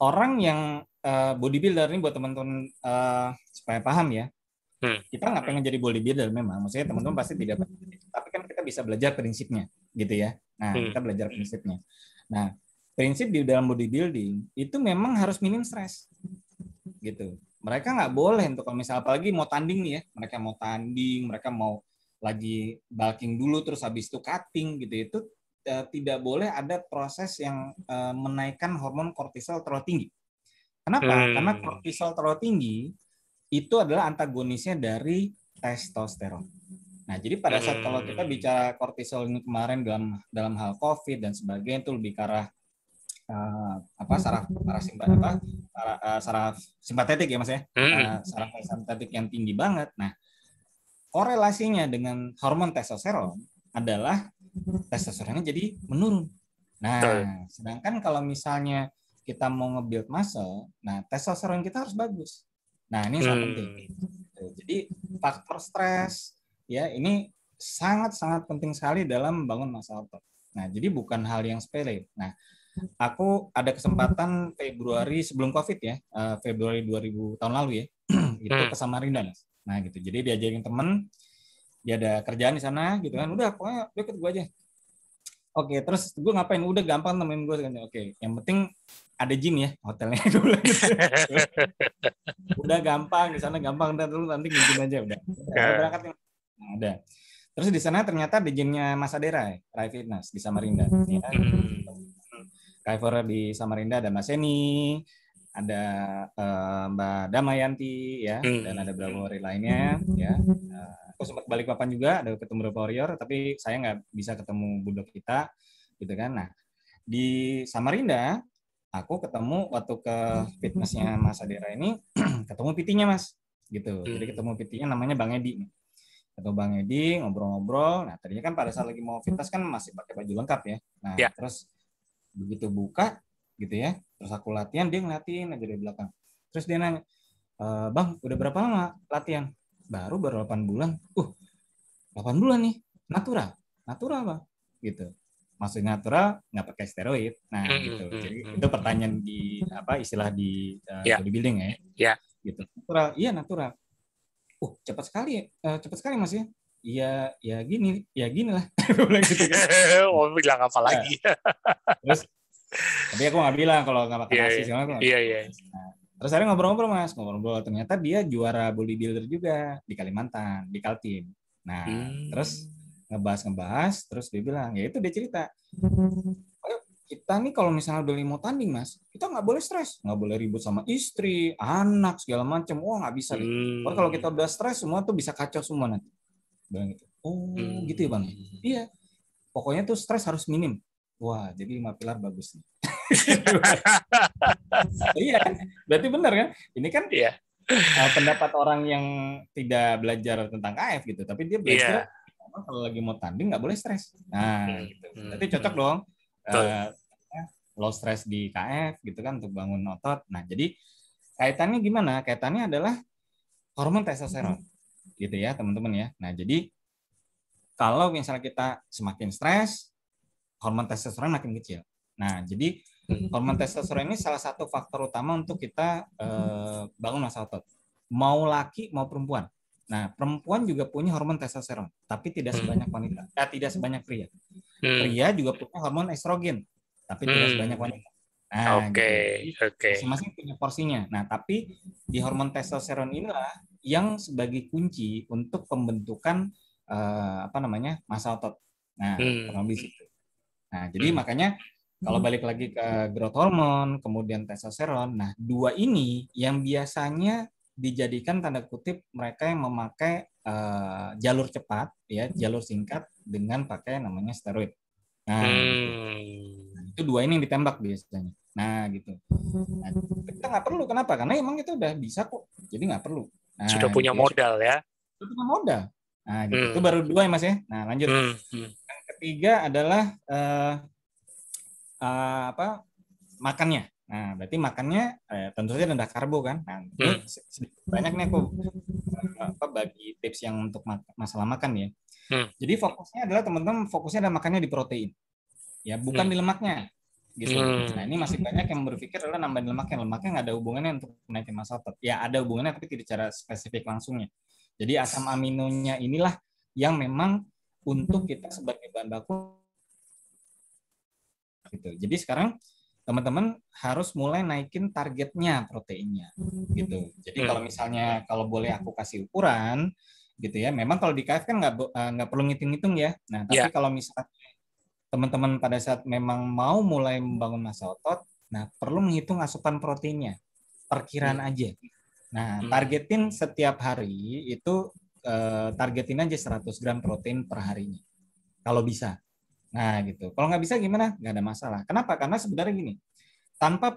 Speaker 2: orang yang bodybuilder ini buat teman-teman supaya paham ya, kita nggak pengen jadi bodybuilder memang, maksudnya teman-teman pasti tidak, tapi kan kita bisa belajar prinsipnya gitu ya. Nah, kita belajar prinsipnya. Nah, prinsip di dalam bodybuilding itu memang harus minim stres gitu. Mereka nggak boleh untuk kalau misalnya apalagi mau tanding nih ya, mereka mau lagi bulking dulu terus habis itu cutting gitu, itu tidak boleh ada proses yang menaikkan hormon kortisol terlalu tinggi. Kenapa? Karena kortisol terlalu tinggi itu adalah antagonisnya dari testosteron. Nah, jadi pada saat kalau kita bicara kortisol ini kemarin dalam hal COVID dan sebagainya itu lebih ke arah saraf simpatetik ya Mas ya, saraf simpatetik yang tinggi banget. Nah, korelasinya dengan hormon testosteron adalah testosteronnya jadi menurun. Nah, sedangkan kalau misalnya kita mau nge-build muscle, nah testosteron kita harus bagus. Nah, ini sangat penting. Jadi faktor stres ya ini sangat-sangat penting sekali dalam membangun massa otot. Nah, jadi bukan hal yang sepele. Nah, aku ada kesempatan Februari sebelum COVID ya, Februari 2000 tahun lalu ya, itu ke Samarinda. Nah, gitu. Jadi diajarin temen, dia ada kerjaan di sana gitu kan, udah pokoknya deket gue aja. Oke, terus gue ngapain? Udah gampang temenin gue. Oke, yang penting ada gym ya hotelnya dulu. Udah gampang di sana, gampang dan dulu nanti ngizin aja udah. Berangkat nih. Nah, ada. Terus di sana ternyata ada gymnya Mas Adera, Rai Fitness di Samarinda. Ya. Driver di Samarinda ada Mas Eni, ada Mbak Damayanti, ya, dan ada beberapa orang lainnya. Ya. Aku sempat balik papan juga, ada ketemu beberapa warrior, tapi saya nggak bisa ketemu budok kita, gitu kan. Nah, di Samarinda, aku ketemu waktu ke fitnessnya Mas Adera ini, ketemu PT-nya Mas, gitu. Jadi ketemu PT-nya namanya Bang Edi. Ketemu Bang Edi, ngobrol-ngobrol. Nah, tadinya kan pada saat lagi mau fitness kan masih pakai baju lengkap ya. Nah, terus begitu buka, gitu ya, terus aku latihan, dia ngeliatin aja dari belakang. Terus dia nanya, Bang, udah berapa lama latihan? Baru 8 bulan. 8 bulan nih, natural Bang, gitu. Maksudnya natural nggak pakai steroid. Nah, gitu. Jadi itu pertanyaan di istilah di bodybuilding ya. Gitu. Natural, iya natural. Cepat sekali Mas ya. Iya, ya gini lah.
Speaker 1: Gitu. Bilang apa lagi?
Speaker 2: Terus, tapi aku nggak bilang kalau nggak makan nasi.
Speaker 1: Iya.
Speaker 2: Nah, terus saya ngobrol-ngobrol Mas, ternyata dia juara bodybuilder juga di Kalimantan, di Kaltim. Nah, terus ngebahas, terus dia bilang, ya itu dia cerita, kita nih kalau misalnya udah mau tanding Mas, kita nggak boleh stres, nggak boleh ribut sama istri, anak segala macam, nggak bisa deh. Kalau kita udah stres semua tuh bisa kacau semua nanti. Bilang gitu. Gitu ya Bang. Iya. Pokoknya tuh stres harus minim. Wah, jadi 5 pilar bagus nih. Iya, berarti benar kan? Ini kan pendapat orang yang tidak belajar tentang KF gitu, tapi dia belajar kalau lagi mau tanding nggak boleh stres. Nah, gitu. Berarti cocok dong. Low stress di KF gitu kan untuk bangun otot. Nah, jadi kaitannya gimana? Kaitannya adalah hormon testosteron. Gitu ya, teman-teman ya. Nah, jadi kalau misalnya kita semakin stres, hormon testosteron makin kecil. Nah, jadi hormon testosteron ini salah satu faktor utama untuk kita bangun massa otot. Mau laki mau perempuan. Nah, perempuan juga punya hormon testosteron, tapi tidak sebanyak wanita. Tidak sebanyak pria. Pria juga punya hormon estrogen, tapi tidak sebanyak wanita. Nah, gitu. Masing-masing punya porsinya. Nah, tapi di hormon testosteron inilah yang sebagai kunci untuk pembentukan massa otot. Nah, kurang lebih situ. Nah, jadi makanya kalau balik lagi ke growth hormone, kemudian testosteron, nah dua ini yang biasanya dijadikan tanda kutip mereka yang memakai jalur cepat, ya jalur singkat dengan pakai namanya steroid. Nah, gitu. Nah, itu dua ini yang ditembak biasanya. Nah, gitu. Nah, kita nggak perlu, kenapa? Karena emang itu udah bisa kok, jadi nggak perlu. Nah,
Speaker 1: sudah punya
Speaker 2: gitu
Speaker 1: modal ya.
Speaker 2: Sudah punya modal. Nah, gitu. Itu baru dua ya Mas ya. Nah, lanjut. Yang ketiga adalah makannya. Nah, berarti makannya tentu saja rendah karbo kan. Nah, ini sedikit banyak nih aku bagi tips yang untuk masalah makan ya. Jadi fokusnya adalah teman-teman fokusnya adalah makannya di protein. Ya, bukan di lemaknya. Gitu. Nah, ini masih banyak yang berpikir adalah nambahin lemaknya. Lemaknya nggak ada hubungannya untuk menaikin massa otot. Ya, ada hubungannya tapi tidak secara spesifik langsungnya. Jadi asam aminonya inilah yang memang untuk kita sebagai bahan baku. Gitu. Jadi sekarang teman-teman harus mulai naikin targetnya proteinnya gitu. Jadi kalau misalnya kalau boleh aku kasih ukuran gitu ya, memang kalau di KF kan nggak perlu ngitung-ngitung ya. Nah tapi kalau misalnya teman-teman pada saat memang mau mulai membangun massa otot, nah perlu menghitung asupan proteinnya, perkiraan aja. Nah targetin setiap hari itu targetin aja 100 gram protein per harinya kalau bisa. Nah gitu. Kalau nggak bisa gimana? Nggak ada masalah. Kenapa? Karena sebenarnya gini, tanpa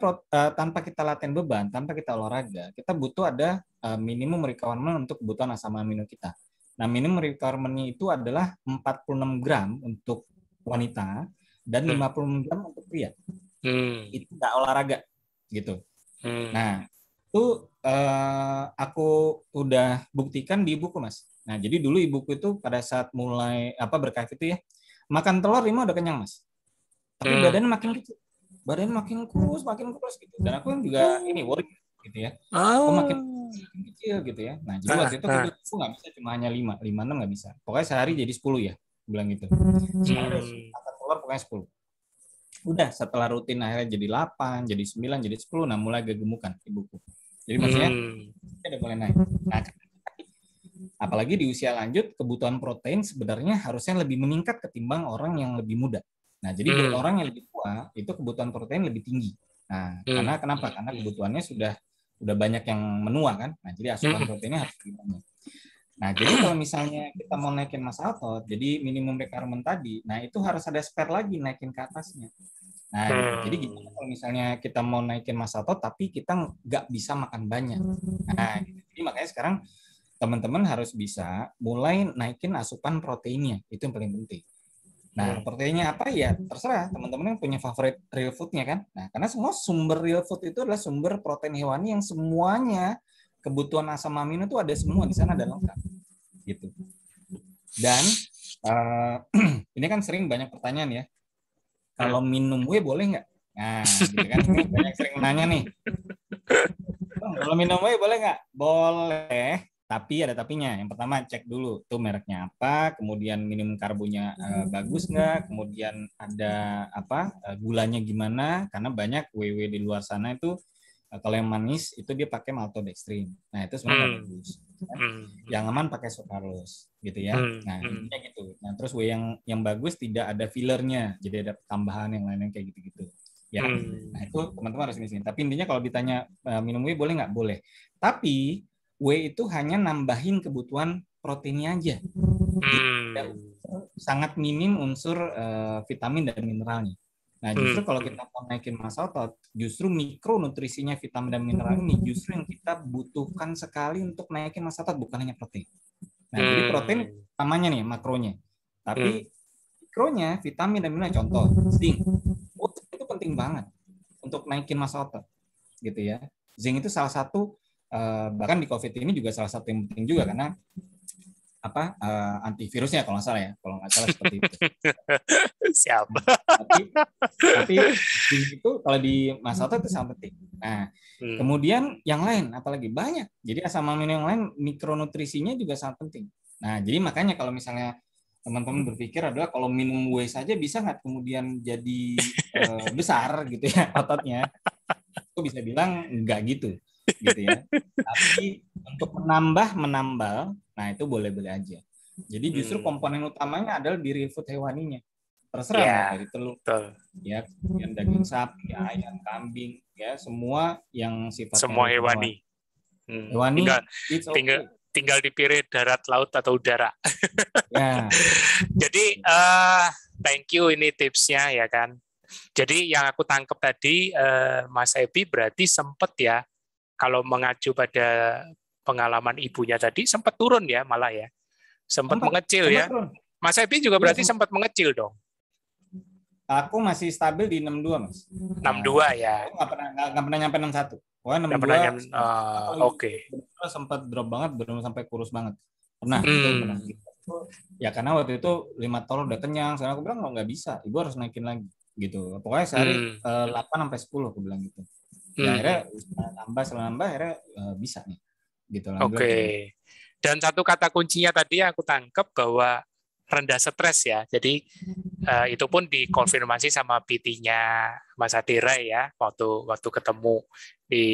Speaker 2: kita latihan beban, tanpa kita olahraga, kita butuh ada minimum requirement untuk kebutuhan asam amino kita. Nah, minimum requirement-nya itu adalah 46 gram untuk wanita dan 50 gram untuk pria. Itu nggak olahraga, gitu. Nah, itu aku udah buktikan di ibuku, Mas. Nah, jadi dulu ibuku itu pada saat mulai berKF itu ya, makan telur 5 udah kenyang, Mas. Tapi badannya makin kecil. Badannya makin kurus gitu. Dan aku juga ini worry gitu ya. Aku makin kecil gitu ya. Nah, jadi waktu itu aku nggak bisa cuma hanya 5, 6 nggak bisa. Pokoknya sehari jadi 10 ya, bilang gitu. Sehari makan telur pokoknya 10. Udah setelah rutin akhirnya jadi 8, jadi 9, jadi 10, nah mulai agak gemukan ibuku. Jadi maksudnya udah mulai naik. Nah, Apalagi di usia lanjut, kebutuhan protein sebenarnya harusnya lebih meningkat ketimbang orang yang lebih muda. Nah, jadi buat orang yang lebih tua, itu kebutuhan protein lebih tinggi. Nah, karena kenapa? Karena kebutuhannya sudah banyak yang menua kan. Nah, jadi asupan proteinnya harus lebih banyak. Nah, jadi kalau misalnya kita mau naikin massa otot, jadi minimum requirement tadi, nah itu harus ada spare lagi naikin ke atasnya. Nah, jadi gimana kalau misalnya kita mau naikin massa otot, tapi kita nggak bisa makan banyak. Nah, jadi makanya sekarang teman-teman harus bisa mulai naikin asupan proteinnya, itu yang paling penting. Nah, proteinnya apa ya? Terserah teman-teman yang punya favorit real food-nya kan. Nah, karena semua sumber real food itu adalah sumber protein hewani yang semuanya kebutuhan asam amino itu ada semua di sana, ada lengkap gitu. Dan ini kan sering banyak pertanyaan ya, kalau minum whey boleh nggak? Nah, gitu kan, ini banyak sering nanya nih, kalau minum whey boleh nggak? Boleh, tapi ada tapinya. Yang pertama cek dulu tuh mereknya apa, kemudian minimum karbonya bagus nggak, kemudian ada apa gulanya gimana, karena banyak whey di luar sana itu kalau yang manis itu dia pakai maltodextrin. Nah, itu sebenarnya nggak bagus. Kan? Yang aman pakai sucralose gitu ya. Nah, intinya gitu. Nah, terus whey yang bagus tidak ada fillernya, jadi ada tambahan yang lainnya kayak gitu-gitu. Ya. Nah, itu teman-teman harus ini. Tapi intinya kalau ditanya minum whey boleh nggak? Boleh. Tapi whey itu hanya nambahin kebutuhan proteinnya aja. Jadi, sangat minim unsur vitamin dan mineralnya. Nah, justru kalau kita mau naikin massa otot, justru mikronutrisinya vitamin dan mineral ini justru yang kita butuhkan sekali untuk naikin massa otot, bukan hanya protein. Nah, jadi protein utamanya nih, makronya. Tapi mikronya, vitamin dan mineral, contoh, zinc. Itu penting banget untuk naikin massa otot, gitu ya. Zinc itu salah satu, bahkan di COVID ini juga salah satu yang penting juga, karena antivirusnya kalau nggak salah seperti itu.
Speaker 1: Siap.
Speaker 2: Tapi itu kalau di massa otot itu sangat penting. Nah, kemudian yang lain apalagi banyak. Jadi asam amino yang lain mikronutrisinya juga sangat penting. Nah, jadi makanya kalau misalnya teman-teman berpikir adalah kalau minum whey saja bisa nggak kemudian jadi besar gitu ya ototnya, aku bisa bilang nggak gitu ya. Tapi untuk menambal, nah itu boleh-boleh aja. Jadi justru komponen utamanya adalah di real food hewaninya. Terserah mau dari telur, ya, kemudian daging sapi, ayam, kambing, ya semua yang sifatnya
Speaker 1: semua hewani.
Speaker 2: Hewani,
Speaker 1: tinggal dipilih darat, laut atau udara.
Speaker 2: Ya.
Speaker 1: Jadi thank you ini tipsnya ya kan. Jadi yang aku tangkap tadi Mas Ebi berarti sempat ya, kalau mengacu pada pengalaman ibunya tadi sempat turun ya malah ya. Sempat mengecil ya. Turun. Mas Ebi juga berarti sempat mengecil dong.
Speaker 2: Aku masih stabil di 62, Mas.
Speaker 1: 62 ya.
Speaker 2: Aku nggak pernah nyampe 61. Pokoknya 62. Oke. Sempat drop banget, belum sampai kurus banget. Pernah, itu pernah. Ya karena waktu itu 5 telur udah kenyang. Sekarang aku bilang nggak bisa, ibu harus naikin lagi gitu. Pokoknya sehari 8 sampai 10 aku bilang gitu. Ya akhirnya nambah akhirnya bisa nih. Gitu.
Speaker 1: Oke. Dan satu kata kuncinya tadi aku tangkap bahwa rendah stres ya. Jadi itu pun dikonfirmasi sama PT-nya Mas Adira ya waktu ketemu di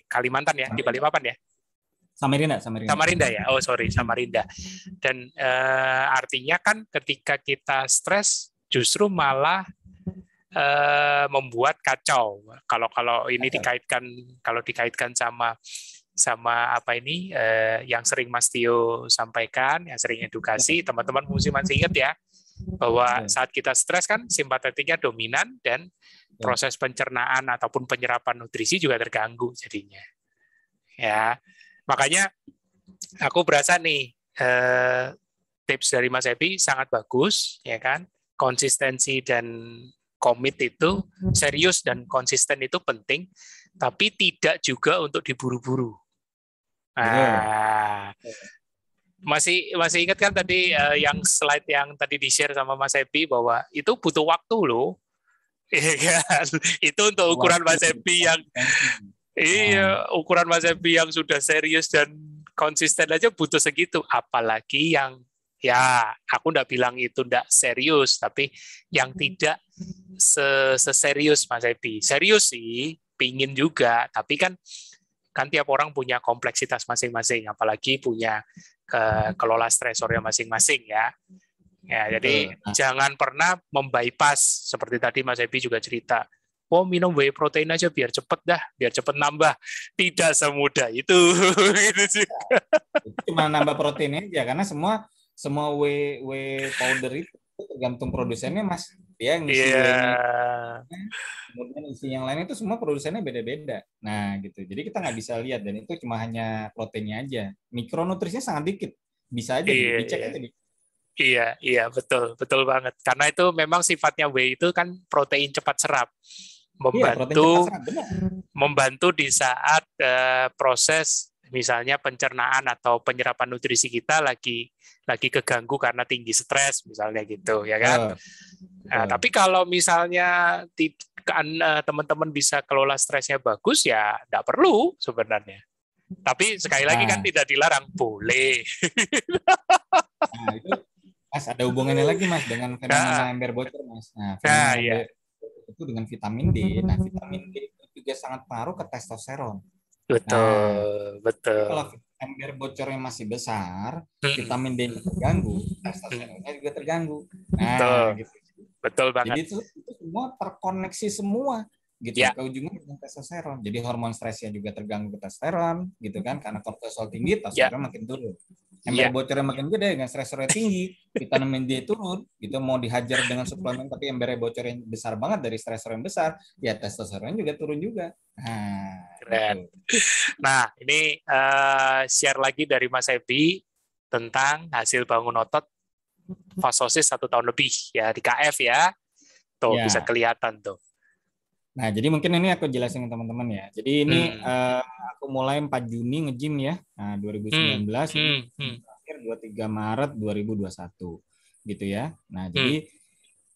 Speaker 1: Kalimantan ya, di Balikpapan ya. Samarinda ya. Oh sorry, Samarinda. Dan artinya kan ketika kita stres justru malah membuat kacau. Kalau ini dikaitkan sama apa ini yang sering Mas Tio sampaikan, yang sering edukasi, teman-teman mesti masih ingat ya bahwa saat kita stres kan simpatetiknya dominan dan proses pencernaan ataupun penyerapan nutrisi juga terganggu jadinya. Ya, makanya aku berasa nih tips dari Mas Ebi sangat bagus, ya kan? Konsistensi dan komit itu serius dan konsisten itu penting, tapi tidak juga untuk diburu-buru. Nah, masih ingat kan tadi yang slide yang tadi di-share sama Mas Ebi bahwa itu butuh waktu loh. Iya kan? Itu untuk ukuran Mas Ebi yang ukuran Mas Ebi yang sudah serius dan konsisten aja butuh segitu, apalagi yang ya aku nggak bilang itu nggak serius, tapi yang tidak seserius Mas Ebi. Serius sih, pingin juga, tapi kan kan tiap orang punya kompleksitas masing-masing, apalagi punya kelola stresornya masing-masing ya. Ya, jadi jangan pernah membypass seperti tadi Mas Ebi juga cerita. Oh, minum whey protein aja biar cepet dah, biar cepet nambah. Tidak semudah itu. Gitu juga.
Speaker 2: Cuma nambah proteinnya aja, karena semua whey powder itu tergantung produsennya, Mas. Dia ngisi whey-nya, kemudian isi yang lain itu semua produsennya beda-beda. Nah, gitu. Jadi kita nggak bisa lihat, dan itu cuma hanya proteinnya aja. Mikronutrisinya sangat dikit. Bisa aja dicek aja.
Speaker 1: Iya, betul banget. Karena itu memang sifatnya whey itu kan protein cepat serap, membantu di saat proses misalnya pencernaan atau penyerapan nutrisi kita lagi keganggu karena tinggi stres misalnya gitu, ya kan? Nah, tapi kalau misalnya teman-teman bisa kelola stresnya bagus, ya nggak perlu sebenarnya. Tapi sekali lagi kan tidak dilarang, boleh.
Speaker 2: Nah, itu Mas, ada hubungannya lagi Mas dengan fenomena ember bocor Mas. Nah, fenomena ember itu dengan vitamin D. Nah, vitamin D itu juga sangat pengaruh ke testosteron.
Speaker 1: Betul.
Speaker 2: Kalau ember bocornya masih besar, vitamin D-nya terganggu, testosteronnya juga terganggu. Nah, gitu.
Speaker 1: Betul banget.
Speaker 2: Jadi itu semua terkoneksi semua gitu ke ujungnya dengan testosteron. Jadi hormon stresnya juga terganggu ke testosteron gitu kan, karena kortisol tinggi, testosteron makin turun. Ember bocornya makin gede dengan stresornya tinggi, vitamin D turun, gitu mau dihajar dengan suplemen tapi embernya bocornya besar banget dari stresor yang besar, ya testosteron juga turun juga. Nah,
Speaker 1: keren. Gitu. Nah, ini share lagi dari Mas Ebi tentang hasil bangun otot fasosis 1 tahun lebih ya di KF ya. Tuh bisa kelihatan tuh.
Speaker 2: Nah, jadi mungkin ini aku jelasin ke teman-teman ya. Jadi ini aku mulai 4 Juni nge-gym ya. Nah, 2019 ini terakhir 23 Maret 2021 gitu ya. Nah, jadi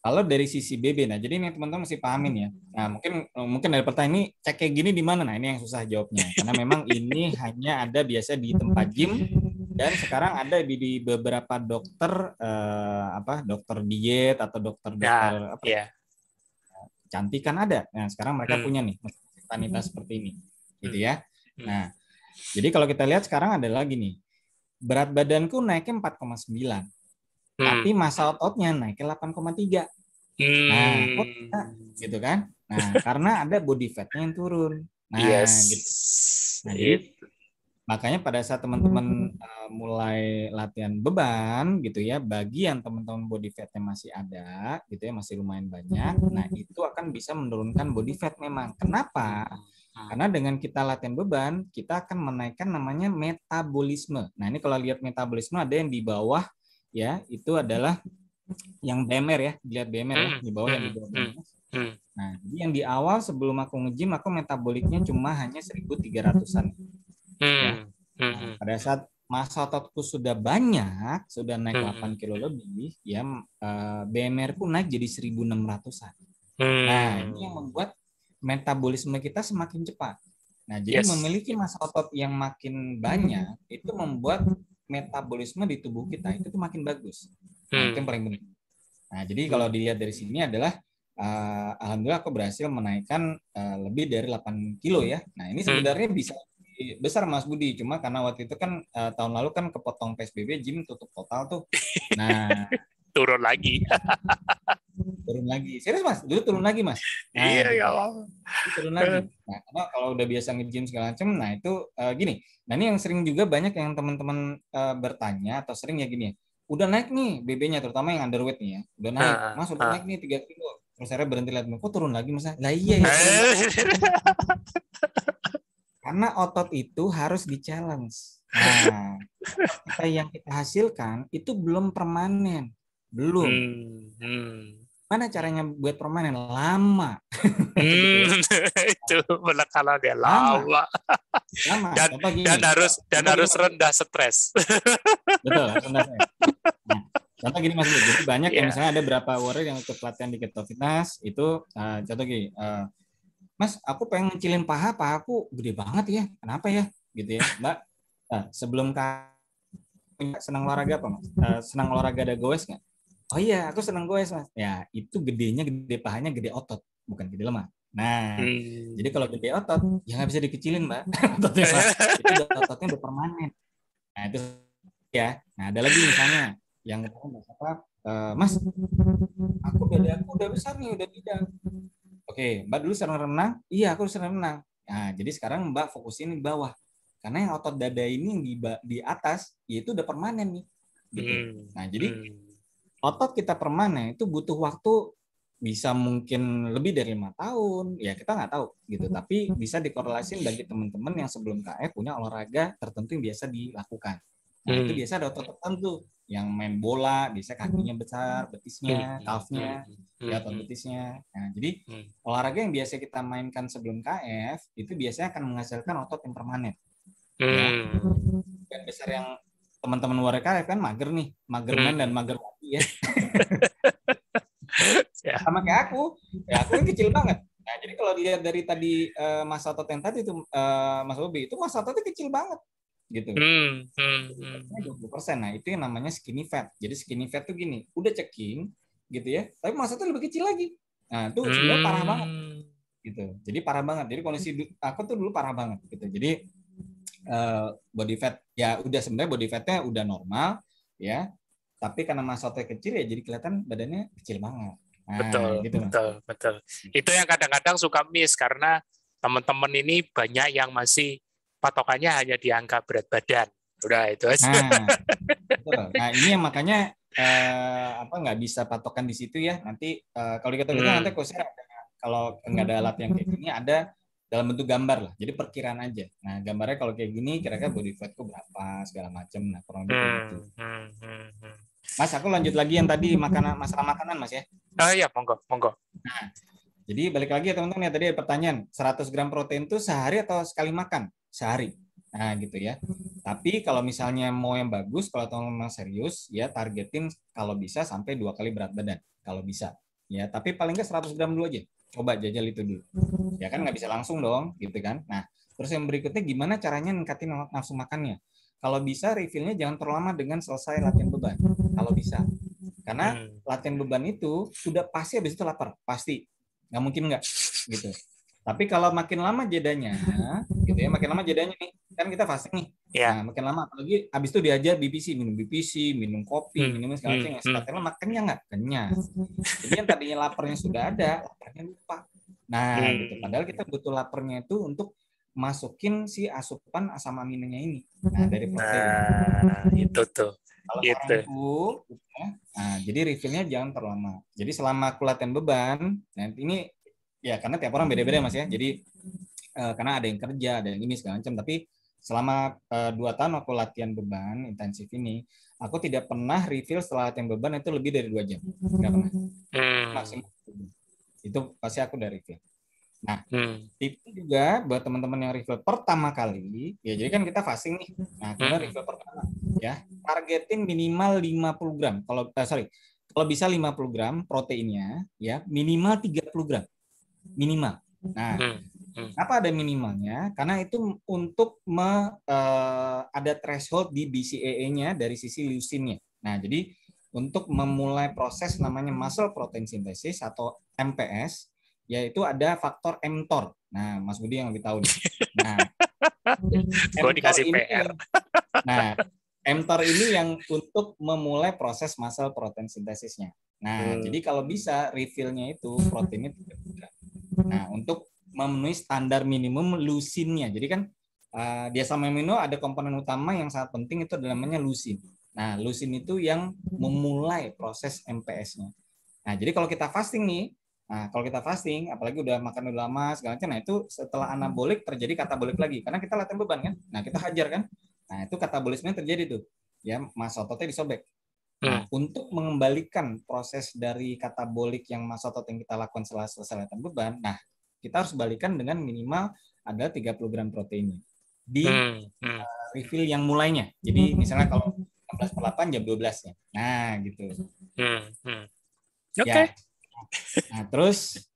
Speaker 2: kalau dari sisi BB, nah jadi ini teman-teman mesti pahamin ya. Nah, mungkin dari pertanyaan ini cek kayak gini di mana? Nah, ini yang susah jawabnya. Karena memang ini hanya ada biasa di tempat gym, dan sekarang ada di beberapa dokter dokter diet atau dokter cantik kan ada. Nah, sekarang mereka punya nih vanitas seperti ini, gitu ya. Nah, jadi kalau kita lihat sekarang ada lagi nih, berat badanku naiknya 4,9, tapi massa ototnya naiknya 8,3. Nah, kok gitu kan? Nah, karena ada body fat-nya yang turun. Nah, gitu. Nah, jadi makanya pada saat teman-teman mulai latihan beban gitu ya, bagi yang teman-teman body fat-nya masih ada gitu ya, masih lumayan banyak, nah itu akan bisa menurunkan body fat memang. Kenapa? Karena dengan kita latihan beban, kita akan menaikkan namanya metabolisme. Nah, ini kalau lihat metabolisme ada yang di bawah ya, itu adalah yang BMR ya, dilihat BMR ya, di bawah yang di bawah BMR. Nah, jadi yang di awal sebelum aku nge-gym, aku metaboliknya cuma hanya 1.300-an. Ya. Nah, pada saat massa ototku sudah banyak, sudah naik 8 kilo lebih, ya BMR pun naik jadi 1.600-an. Nah, ini yang membuat metabolisme kita semakin cepat. Nah, jadi memiliki massa otot yang makin banyak itu membuat metabolisme di tubuh kita itu tuh makin bagus. Nah, itu yang paling penting. Nah, jadi kalau dilihat dari sini adalah alhamdulillah aku berhasil menaikkan lebih dari 8 kilo ya. Nah, ini sebenarnya bisa besar Mas Budi, cuma karena waktu itu kan tahun lalu kan kepotong PSBB, gym tutup total tuh. Nah,
Speaker 1: turun lagi.
Speaker 2: Serius Mas, dulu turun lagi Mas. Nah,
Speaker 1: iya
Speaker 2: gitu.
Speaker 1: Ya.
Speaker 2: Turun lagi. Nah, karena kalau udah biasa nge-gym segala macam, nah itu gini. Nah, ini yang sering juga banyak yang teman-teman bertanya atau sering ya gini. Udah naik nih BB-nya, terutama yang underweight nih ya. Udah naik, Mas udah naik nih 3 kilo. Terus saya berhenti lihat, kok turun lagi Mas? Lah iya ya. Karena otot itu harus di-challenge. Nah, kita yang kita hasilkan itu belum permanen. Belum. Mana caranya buat permanen? Lama.
Speaker 1: Gitu ya. Itu kalau dia lama. Dan harus rendah stres.
Speaker 2: Betul, rendah stres. Nah, contoh gini Mas, jadi banyak yang misalnya ada beberapa warrior yang ikut pelatihan di Keto Fitness itu contoh gini, Mas, aku pengen ngecilin paha aku gede banget ya. Kenapa ya? Gitu ya, Mbak. Nah, sebelum senang olahraga apa, Mas? Senang olahraga ada goes nggak? Oh iya, aku senang goes, Mas. Ya, itu gede pahanya gede otot, bukan gede lemak. Nah, jadi kalau gede otot, ya nggak bisa dikecilin, Mbak. Ototnya, Pak. Itu ototnya udah permanen. Nah, itu ya. Nah, ada lagi misalnya yang apa? Mas, aku udah besar nih, udah bidang. Oke, Mbak dulu sering renang? Iya, aku sering renang. Nah, jadi sekarang Mbak fokusin di bawah. Karena yang otot dada ini yang di atas, ya itu udah permanen nih. Gitu. Nah, jadi otot kita permanen itu butuh waktu bisa mungkin lebih dari 5 tahun, ya kita nggak tahu gitu. Tapi bisa dikorelasin bagi teman-teman yang sebelum KF punya olahraga tertentu yang biasa dilakukan. Nah, itu biasa ada otot tertentu yang main bola, biasa kakinya besar, betisnya, calfnya, ya otot betisnya. Nah, jadi olahraga yang biasa kita mainkan sebelum KF itu biasanya akan menghasilkan otot yang permanen. Ya. Dan besar yang teman-teman luar KF kan mager nih, mager men dan mager lagi ya. Sama kayak aku kan kecil banget. Nah, jadi kalau dilihat dari tadi masa otot yang tadi itu Mas Bobi, itu masa ototnya kecil banget gitu. 20%. Nah, itu yang namanya skinny fat. Jadi skinny fat tuh gini, udah ceking gitu ya, tapi masa ototnya lebih kecil lagi. Nah, itu sebenarnya parah banget gitu. Jadi parah banget. Jadi kondisi aku tuh dulu parah banget gitu. Jadi body fat ya udah sebenarnya body fatnya udah normal ya, tapi karena masa ototnya kecil ya jadi kelihatan badannya kecil banget. Nah,
Speaker 1: betul,
Speaker 2: gitu,
Speaker 1: betul. Itu yang kadang-kadang suka miss karena teman-teman ini banyak yang masih patokannya hanya di angka berat badan. Udah itu aja.
Speaker 2: Nah, ini yang makanya nggak bisa patokan di situ ya. Nanti kalau kita nanti kalau nggak ada alat yang kayak gini ada dalam bentuk gambar lah. Jadi perkiraan aja. Nah, gambarnya kalau kayak gini kira-kira body fatku berapa segala macam. Nah, kurang lebih gitu. Mas, aku lanjut lagi yang tadi masalah makanan, Mas ya.
Speaker 1: Oh iya, monggo.
Speaker 2: Nah, jadi balik lagi ya teman-teman ya, tadi ada pertanyaan, 100 gram protein itu sehari atau sekali makan? Sehari. Nah, gitu ya. Tapi kalau misalnya mau yang bagus, kalau teman-teman serius, ya targetin kalau bisa sampai 2 kali berat badan. Kalau bisa. Ya, tapi paling nggak 100 gram dulu aja. Coba jajal itu dulu. Ya kan nggak bisa langsung dong, gitu kan. Nah, terus yang berikutnya gimana caranya ningkatin nafsu makannya? Kalau bisa refillnya jangan terlalu lama dengan selesai latihan beban. Kalau bisa. Karena latihan beban itu sudah pasti habis itu lapar. Pasti. Nggak mungkin nggak. Gitu. Tapi kalau makin lama jedanya, gitu ya, makin lama jedanya nih, kan kita fasting nih.
Speaker 1: Yeah.
Speaker 2: Nah, makin lama, apalagi habis itu diajar BPC, minum kopi, minum segala macam, setelah makannya nggak kenyang. Jadi yang tadinya laparnya sudah ada, laparnya lupa. Nah, gitu. Padahal kita butuh laparnya itu untuk masukin si asupan asam aminonya ini. Nah, dari protein.
Speaker 1: Itu tuh.
Speaker 2: Kalau saranku, nah, jadi refillnya jangan terlalu lama. Jadi selama aku latihan beban, nanti ini ya karena tiap orang beda-beda Mas ya. Jadi karena ada yang kerja, ada yang ini segala macam. Tapi selama 2 tahun aku latihan beban intensif ini, aku tidak pernah refill setelah latihan beban itu lebih dari 2 jam. Nggak pernah. Maksimal. Itu pasti aku udah refill. Nah, tips juga buat teman-teman yang refill pertama kali, ya jadi kan kita fasting nih. Nah, kita refill pertama ya, targetin minimal 50 gram. Kalau bisa 50 gram proteinnya ya, minimal 30 gram. Minimal. Nah, kenapa ada minimalnya? Karena itu untuk ada threshold di BCAA-nya dari sisi leucinnya. Nah, jadi untuk memulai proses namanya muscle protein synthesis atau MPS, yaitu ada faktor mTOR. Nah, Mas Budi yang lebih tahu nih. Nah,
Speaker 1: gue dikasih PR.
Speaker 2: Nah, mTOR ini yang untuk memulai proses muscle protein sintesisnya. Nah, jadi kalau bisa refill-nya itu proteinnya 30 gram. Nah, untuk memenuhi standar minimum leucinnya. Jadi kan di asam amino ada komponen utama yang sangat penting itu adalah namanya leucin. Nah, leucin itu yang memulai proses MPS-nya. Nah, jadi kalau kita fasting nih, apalagi udah makan udah lama segala macam, nah itu setelah anabolik terjadi katabolik lagi karena kita latihan beban kan. Nah, kita hajar kan. Nah, itu katabolisme terjadi tuh. Ya, massa ototnya disobek. Nah, untuk mengembalikan proses dari katabolik yang massa otot yang kita lakukan setelah selesai latihan beban, nah, kita harus balikan dengan minimal ada 30 gram proteinnya di refill yang mulainya. Jadi misalnya kalau 16/8 jam 12-nya. Nah, gitu.
Speaker 1: Oke. Okay.
Speaker 2: Ya. Nah, terus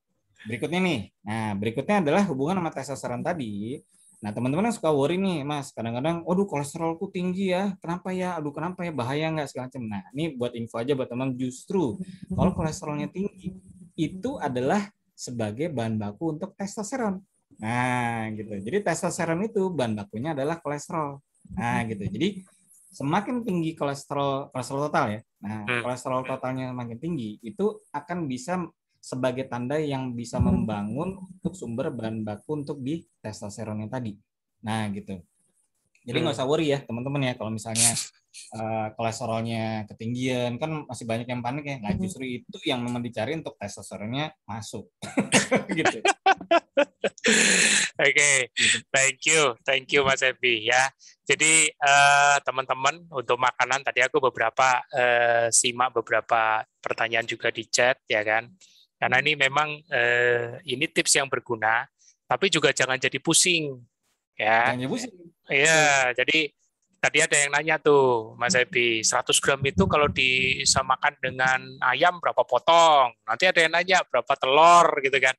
Speaker 2: berikutnya nih. Nah, berikutnya adalah hubungan sama testosteron tadi. Nah, teman-teman yang suka worry nih, Mas. Kadang-kadang, aduh kolesterolku tinggi ya. Kenapa ya? Aduh, kenapa ya? Bahaya nggak segala macam. Nah, ini buat info aja buat teman. Justru kalau kolesterolnya tinggi, itu adalah sebagai bahan baku untuk testosteron. Nah, gitu. Jadi testosteron itu bahan bakunya adalah kolesterol. Nah, gitu. Jadi semakin tinggi kolesterol total ya. Nah, kolesterol totalnya makin tinggi, itu akan bisa sebagai tanda yang bisa membangun untuk sumber bahan baku untuk di testosteronnya tadi. Nah, gitu. Jadi nggak usah worry ya teman-teman ya, kalau misalnya kolesterolnya ketinggian, kan masih banyak yang panik ya. Nah, justru itu yang memang dicari untuk testosteronnya masuk. Gitu.
Speaker 1: Oke, thank you Mas Ebi ya. Jadi teman-teman, untuk makanan tadi aku beberapa simak beberapa pertanyaan juga di chat ya kan. Karena ini memang ini tips yang berguna, tapi juga jangan jadi pusing ya.
Speaker 2: Jangan pusing.
Speaker 1: Iya, jadi tadi ada yang nanya tuh, Mas Ebi, 100 gram itu kalau disamakan dengan ayam berapa potong? Nanti ada yang nanya berapa telur gitu kan.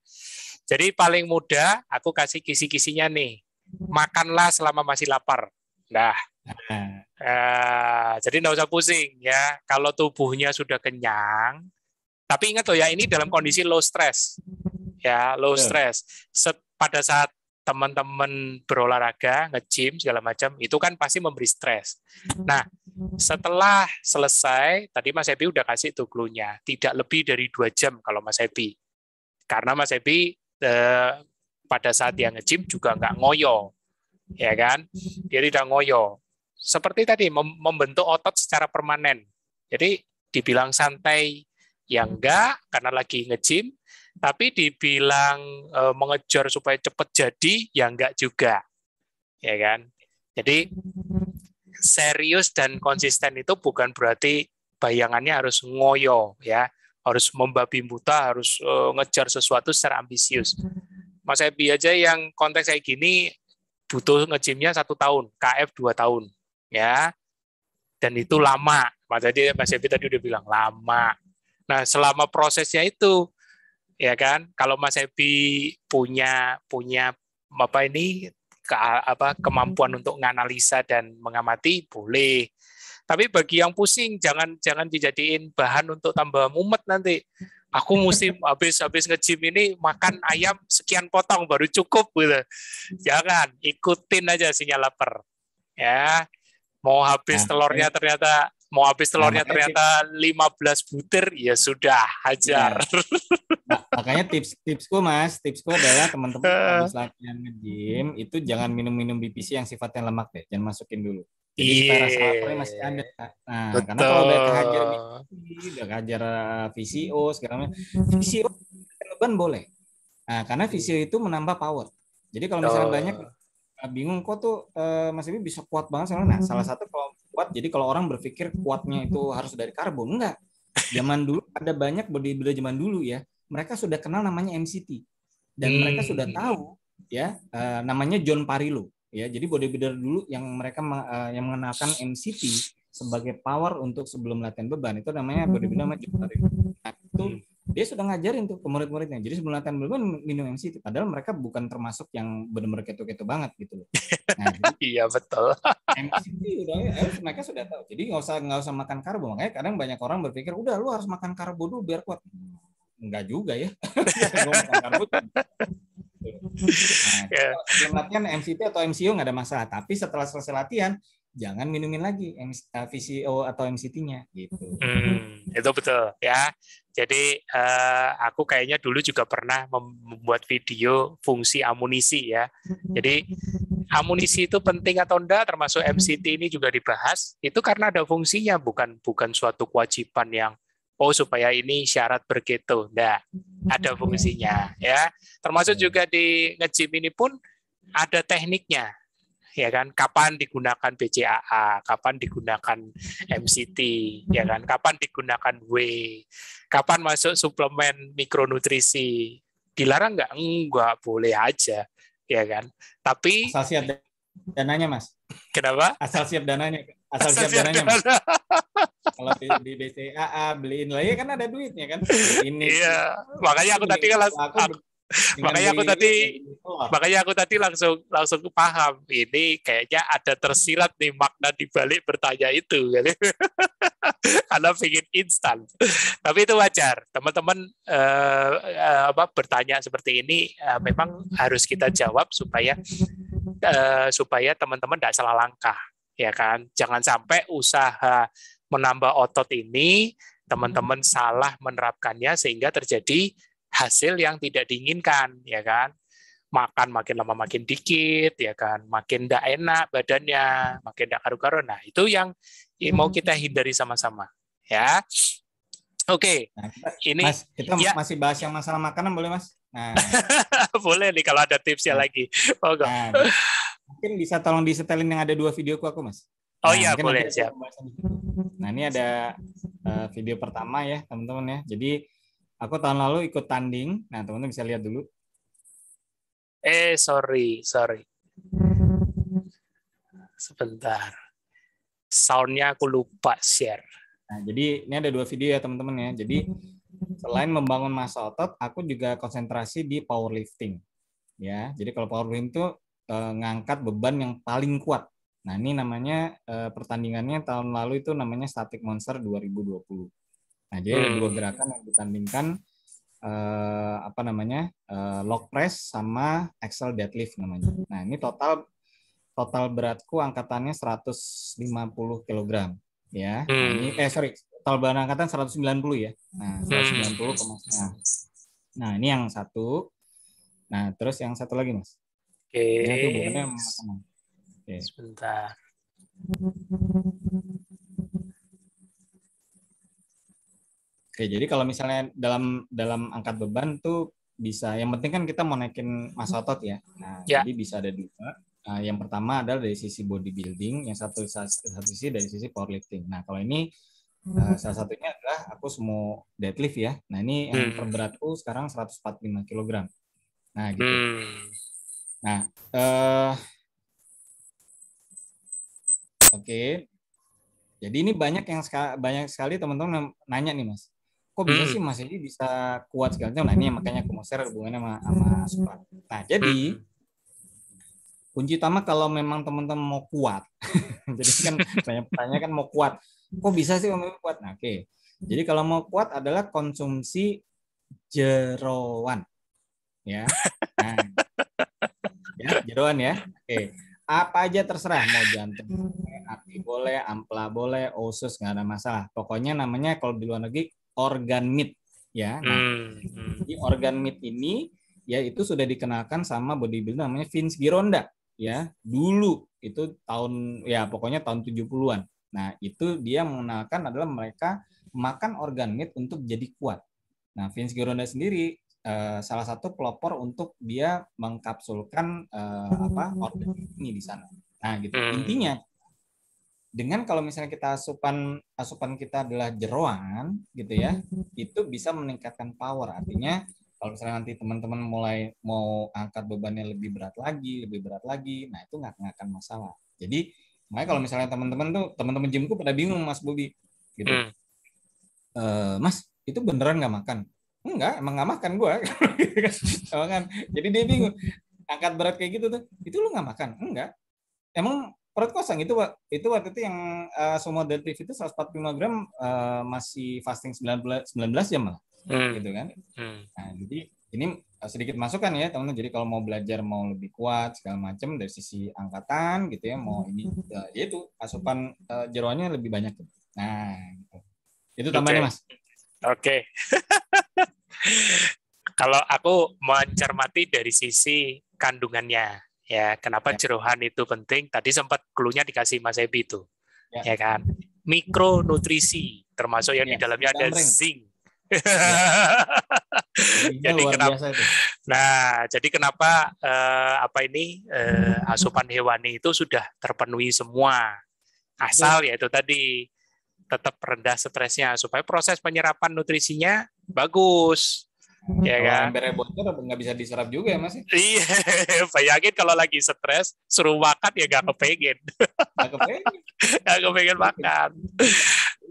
Speaker 1: Jadi paling mudah aku kasih kisi-kisinya nih. Makanlah selama masih lapar. Nah, jadi nggak usah pusing ya. Kalau tubuhnya sudah kenyang, tapi ingat loh ya, ini dalam kondisi low stress. Ya, low stress. Pada saat teman-teman berolahraga, nge-gym segala macam, itu kan pasti memberi stres. Nah, setelah selesai, tadi Mas Ebi udah kasih tuh clue-nya, tidak lebih dari 2 jam kalau Mas Ebi. Karena Mas Ebi pada saat dia nge-gym juga nggak ngoyo, ya kan? Dia tidak ngoyo. Seperti tadi, membentuk otot secara permanen. Jadi dibilang santai, ya enggak, karena lagi nge-gym, tapi dibilang mengejar supaya cepat jadi, ya enggak juga, ya kan? Jadi serius dan konsisten itu bukan berarti bayangannya harus ngoyo, ya, harus membabi buta, harus ngejar sesuatu secara ambisius. Mas Ebi aja yang konteks kayak gini butuh nge-gymnya 1 tahun, KF 2 tahun, ya, dan itu lama. Mas Ebi tadi udah bilang lama. Nah, selama prosesnya itu, ya kan, kalau Mas Ebi punya kemampuan untuk menganalisa dan mengamati, boleh. Tapi bagi yang pusing, jangan dijadiin bahan untuk tambah mumet nanti. Aku mesti habis nge-gym ini makan ayam sekian potong baru cukup gitu. Jangan, ikutin aja sinyal lapar. Ya. Mau habis telurnya ternyata 15 butir, ya sudah, hajar.
Speaker 2: Makanya tipsku adalah teman-teman habis latihan nge-gym itu jangan minum BPC yang sifatnya lemak deh, jangan masukin dulu. Jadi supaya rasa laparnya masih ada. Nah, betul. Karena kalau udah kehajar BPC, udah kehajar VCO segala macam, VCO beban boleh. Nah, karena VCO itu menambah power. Jadi kalau misalnya banyak bingung kok tuh Mas Ibi bisa kuat banget sebenarnya. Nah, salah satu kalau kuat, jadi kalau orang berpikir kuatnya itu harus dari karbo, enggak. Zaman dulu ada banyak bodybuilder zaman dulu ya, mereka sudah kenal namanya MCT dan mereka sudah tahu ya namanya John Parillo ya. Jadi bodybuilder dulu yang mereka yang mengenalkan MCT sebagai power untuk sebelum latihan beban itu namanya bodybuilder namanya John Parillo. Nah, itu dia sudah ngajarin tuh ke murid-muridnya. Jadi sebelum latihan beban minum MCT, padahal mereka bukan termasuk yang benar-benar keto-keto banget gitu loh. Nah,
Speaker 1: iya betul.
Speaker 2: MCT udah mereka sudah tahu. Jadi nggak usah makan karbo. Makanya kadang banyak orang berpikir udah lu harus makan karbo dulu biar kuat. Enggak juga ya. Makan karbo. Nah, sebelum latihan MCT atau MCO nggak ada masalah. Tapi setelah selesai latihan jangan minumin lagi VCO atau MCT-nya gitu.
Speaker 1: Itu betul ya. Jadi aku kayaknya dulu juga pernah membuat video fungsi amunisi ya. Jadi amunisi itu penting atau enggak, termasuk MCT ini juga dibahas. Itu karena ada fungsinya, bukan suatu kewajiban yang supaya ini syarat berketo. Enggak, ada fungsinya ya. Termasuk juga di nge-gym ini pun ada tekniknya. Ya kan, kapan digunakan BCAA, kapan digunakan MCT, ya kan, kapan digunakan whey, kapan masuk suplemen mikronutrisi, dilarang nggak? Enggak, boleh aja, ya kan. Tapi
Speaker 2: asal siap dananya, Mas.
Speaker 1: Kenapa?
Speaker 2: Asal siap dananya, Mas. Kalau di BCAA beliin lagi kan ada duitnya kan.
Speaker 1: Iya, makanya aku tadi makanya aku tadi langsung paham ini kayaknya ada tersirat nih makna di balik bertanya itu kan. Karena ingin instan. Tapi itu wajar. Teman-teman bertanya seperti ini memang harus kita jawab supaya teman-teman tidak salah langkah, ya kan? Jangan sampai usaha menambah otot ini teman-teman salah menerapkannya sehingga terjadi hasil yang tidak diinginkan, ya kan? Makan makin lama makin dikit, ya kan? Makin tidak enak badannya, makin tidak karu-karu. Nah, itu yang mau kita hindari sama-sama, ya. Oke.
Speaker 2: Nah,
Speaker 1: ini
Speaker 2: Mas, kita masih bahas yang masalah makanan boleh, Mas? Nah.
Speaker 1: Boleh nih kalau ada tipsnya lagi.
Speaker 2: Nah, mungkin bisa tolong disetelin yang ada 2 videoku aku, Mas.
Speaker 1: Oh iya, boleh, siap.
Speaker 2: Nah, ini ada video pertama ya, teman-teman ya. Jadi, aku tahun lalu ikut tanding. Nah, teman-teman bisa lihat dulu.
Speaker 1: Sorry. Sebentar. Sound-nya aku lupa share.
Speaker 2: Nah, jadi ini ada 2 video ya, teman-teman ya. Jadi, selain membangun massa otot, aku juga konsentrasi di powerlifting. Ya, jadi kalau powerlifting itu ngangkat beban yang paling kuat. Nah, ini namanya pertandingannya tahun lalu itu namanya Static Monster 2020. Nah, jadi ada 2 gerakan yang ditandingkan log press sama axle deadlift namanya. Nah, ini total beratku angkatannya 150 kg ya. Nah, ini total berat angkatan 190 ya. Nah, 190,5. Nah, ini yang satu. Nah, terus yang satu lagi, Mas. Ini nanti hubungannya sama makanan.
Speaker 1: Sebentar.
Speaker 2: Oke, jadi kalau misalnya dalam angkat beban tuh bisa, yang penting kan kita mau naikin massa otot ya. Nah, jadi bisa ada 2. Yang pertama adalah dari sisi bodybuilding, yang satu sisi dari sisi powerlifting. Nah, kalau ini salah satunya adalah aku semua deadlift ya. Nah, ini yang terberatku sekarang 145 kg. Nah, gitu. Nah, oke. Jadi ini banyak sekali teman-teman nanya nih, Mas. Kok bisa sih Mas ini bisa kuat sekali? Nah, ini makanya aku mau share hubungannya sama Supra. Nah, jadi kunci utama kalau memang teman-teman mau kuat, jadi kan banyak pertanyaan kan mau kuat. Kok bisa sih mau kuat? Nah, oke. Jadi kalau mau kuat adalah konsumsi jeroan. Ya. Nah, ya, jeroan ya. Oke. Apa aja terserah, mau jantung boleh, hati boleh, ampela boleh, usus nggak ada masalah. Pokoknya namanya kalau di luar negeri organ meat ya. Nah, di organ meat ini ya itu sudah dikenalkan sama bodybuilder namanya Vince Gironda ya. Dulu itu pokoknya tahun 70-an. Nah, itu dia mengenalkan adalah mereka makan organ meat untuk jadi kuat. Nah, Vince Gironda sendiri salah satu pelopor untuk dia mengkapsulkan organ ini di sana. Nah, gitu. Intinya dengan kalau misalnya kita asupan kita adalah jeroan gitu ya, itu bisa meningkatkan power. Artinya kalau misalnya nanti teman-teman mulai mau angkat bebannya lebih berat lagi, nah itu nggak akan masalah. Jadi makanya kalau misalnya teman-teman gymku pada bingung, Mas Bobi gitu. Mas, itu beneran nggak makan? Enggak, emang nggak makan gue. Jadi dia bingung. Angkat berat kayak gitu tuh, itu lu nggak makan? Enggak. Emang perut kosong itu waktu itu yang sumo deadlift itu 145 gram masih fasting 19 jam lah. Gitu kan. Nah, jadi ini sedikit masukan ya teman-teman. Jadi kalau mau belajar mau lebih kuat segala macam dari sisi angkatan gitu ya, mau ini yaitu asupan jeroannya lebih banyak. Nah, gitu. Itu tambahannya, Mas.
Speaker 1: Oke. Kalau aku mencermati dari sisi kandungannya, ya kenapa jeroan itu penting? Tadi sempat clue-nya dikasih Mas Ebi itu, ya kan? Mikronutrisi, termasuk yang di dalamnya ada zinc. Jadi kenapa asupan hewani itu sudah terpenuhi semua, asal yaitu tadi tetap rendah stresnya supaya proses penyerapan nutrisinya bagus. Ya kan?
Speaker 2: Embernya bocor nggak bisa diserap juga ya, Mas?
Speaker 1: Iya, bayangin kalau lagi stres suruh makan ya nggak kepengen. Nggak kepengen makan.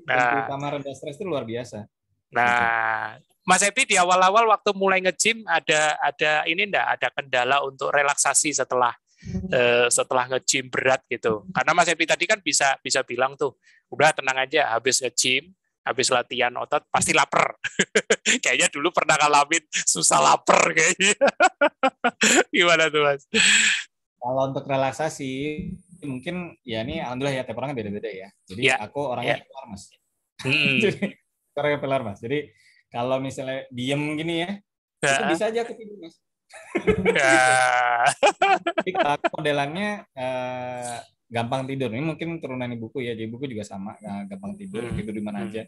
Speaker 2: Nah, utama rendah stres itu luar biasa.
Speaker 1: Nah, Mas Epi di awal-awal waktu mulai nge-gym ada ini enggak, ada kendala untuk relaksasi setelah nge-gym berat gitu. Karena Mas Epi tadi kan bisa bilang tuh, udah tenang aja, habis nge-gym, habis latihan otot pasti lapar. Kayaknya dulu pernah ngalamin susah lapar kayaknya. Gimana tuh Mas?
Speaker 2: Kalau untuk relaksasi mungkin ya ini alhamdulillah ya tiap orang beda-beda ya. Jadi
Speaker 1: Ya,
Speaker 2: aku orangnya pilar Mas.
Speaker 1: Hmm.
Speaker 2: Jadi orangnya pilar Mas. Jadi kalau misalnya diem gini ya, itu
Speaker 1: Ya.
Speaker 2: bisa aja ketidur Mas.
Speaker 1: Ya.
Speaker 2: Jadi kalau modelannya gampang tidur. Ini mungkin turunan ibuku ya. Jadi ibuku juga sama, gampang tidur di mana aja.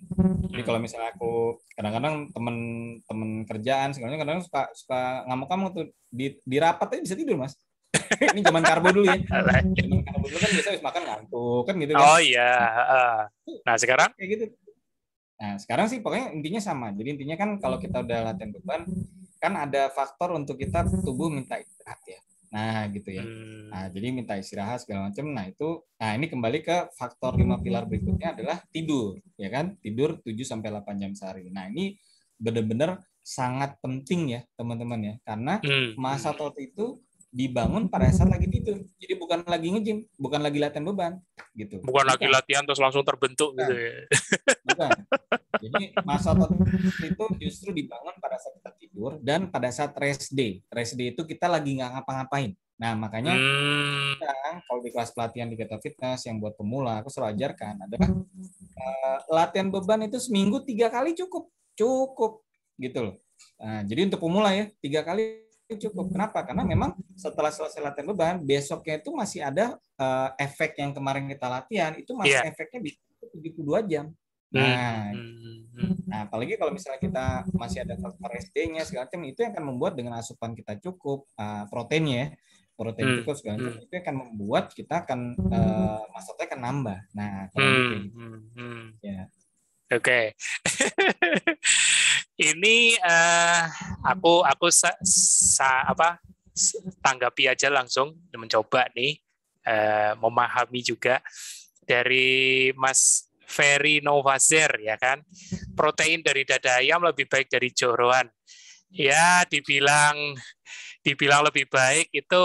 Speaker 2: Jadi kalau misalnya aku kadang-kadang temen kerjaan sebenarnya kadang suka ngamuk-ngamuk tuh di rapat aja bisa tidur Mas. Ini zaman karbo dulu ya. Zaman karbo dulu kan biasa habis makan ngantuk kan gitu kan.
Speaker 1: Oh iya. Nah sekarang?
Speaker 2: Kayak gitu. Nah sekarang sih pokoknya intinya sama. Jadi intinya kan kalau kita udah latihan beban, kan ada faktor untuk kita tubuh minta istirahat ya. Nah gitu ya. Nah jadi minta istirahat segala macam. Nah ini kembali ke faktor 5 pilar berikutnya adalah tidur, ya kan? Tidur 7-8 jam sehari. Nah ini benar-benar sangat penting ya teman-teman ya, karena massa otot itu dibangun pada saat lagi tidur. Jadi bukan lagi nge-gym, bukan lagi latihan beban gitu.
Speaker 1: Bukan lagi latihan terus langsung terbentuk gitu ya.
Speaker 2: Bukan. Jadi massa otot itu justru dibangun pada saat kita tidur dan pada saat rest day. Rest day itu kita lagi nggak ngapa-ngapain. Nah makanya kalau di kelas pelatihan di Keto Fitness yang buat pemula, aku selalu ajarkan adalah latihan beban itu seminggu 3 kali cukup gitu loh. Nah, jadi untuk pemula ya 3 kali cukup. Kenapa? Karena memang setelah selesai latihan beban, besoknya itu masih ada efek yang kemarin kita latihan, itu masih efeknya bisa 72 jam. Nah, apalagi kalau misalnya kita masih ada faktor rest day-nya segala macam, itu yang akan membuat dengan asupan kita cukup, proteinnya ya, protein cukup segala macam, itu akan membuat kita akan massa ototnya akan nambah. Nah, kalau gitu. Ya.
Speaker 1: Oke. Ini aku tanggapi aja langsung, mencoba nih memahami juga dari Mas Ferry Novazer ya kan, protein dari dada ayam lebih baik dari jeroan. Ya dibilang lebih baik itu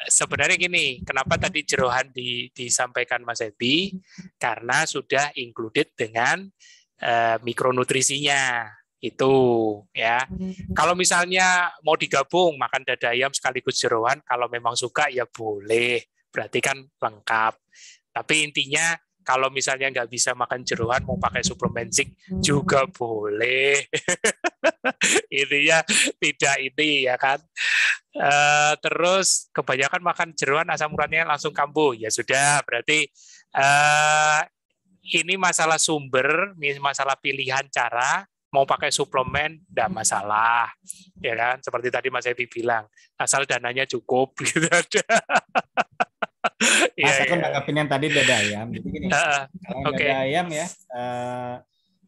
Speaker 1: sebenarnya gini, kenapa tadi jeroan disampaikan Mas Ebi, karena sudah included dengan mikronutrisinya itu ya. Kalau misalnya mau digabung makan dada ayam sekaligus jeroan, kalau memang suka ya boleh, berarti kan lengkap. Tapi intinya kalau misalnya nggak bisa makan jeroan mau pakai suplemen zinc juga boleh. Intinya tidak ini ya kan. Terus kebanyakan makan jeroan asam uratnya langsung kambuh, ya sudah berarti ini masalah sumber, masalah pilihan cara, mau pakai suplemen, tidak masalah. Ya kan? Seperti tadi Mas Evi bilang, asal dananya cukup. Gitu.
Speaker 2: Mas, aku nanggapin yang tadi dada ayam. Jadi gini, kalau dada ayam ya,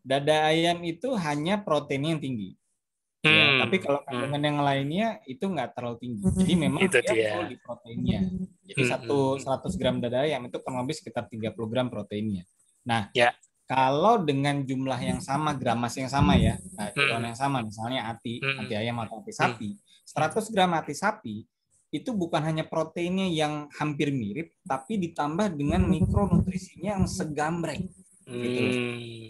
Speaker 2: dada ayam itu hanya proteinnya yang tinggi. Ya, tapi kalau kandungan yang lainnya itu nggak terlalu tinggi. Jadi memang dia full di proteinnya. Jadi 100 gram dada ayam itu kurang lebih sekitar 30 gram proteinnya. Nah, kalau dengan jumlah yang sama, gramas yang sama ya, kiloan yang sama, misalnya ati ayam atau ati sapi, 100 gram ati sapi, itu bukan hanya proteinnya yang hampir mirip, tapi ditambah dengan mikronutrisinya yang segambreng. Gitu.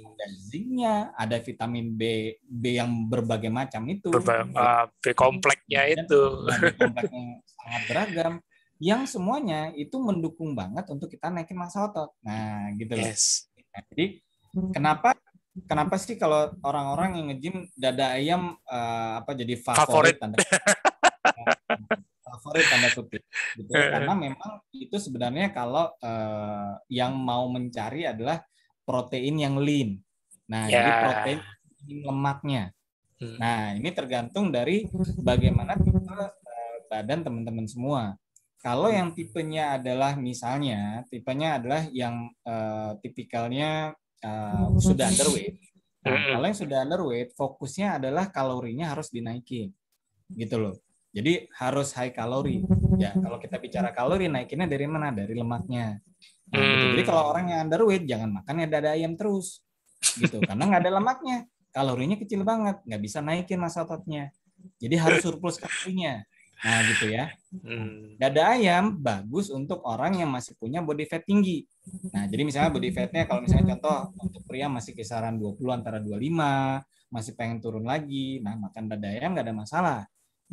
Speaker 2: Ada zincnya, ada vitamin B yang berbagai macam itu.
Speaker 1: B kompleksnya itu.
Speaker 2: B kompleksnya sangat beragam. Yang semuanya itu mendukung banget untuk kita naikin massa otot. Nah, gitu loh. Nah, jadi kenapa sih kalau orang-orang yang nge-gym dada ayam jadi favorit tanda kutip gitu. Karena memang itu sebenarnya kalau yang mau mencari adalah protein yang lean. Nah, jadi protein lemaknya. Nah, ini tergantung dari bagaimana tipe badan teman-teman semua. Kalau yang tipenya adalah yang tipikalnya sudah underweight. Nah, kalau yang sudah underweight, fokusnya adalah kalorinya harus dinaikin, gitu loh. Jadi harus high kalori. Ya, kalau kita bicara kalori, naikinnya dari mana? Dari lemaknya. Nah, gitu. Jadi kalau orang yang underweight, jangan makan ya dada ayam terus, gitu. Karena nggak ada lemaknya. kalorinya kecil banget, nggak bisa naikin massa ototnya. Jadi harus surplus kalorinya. Nah gitu ya. Dada ayam bagus untuk orang yang masih punya body fat tinggi. Nah jadi misalnya body fatnya kalau misalnya contoh untuk pria masih kisaran 20 antara 25, masih pengen turun lagi, nah makan dada ayam nggak ada masalah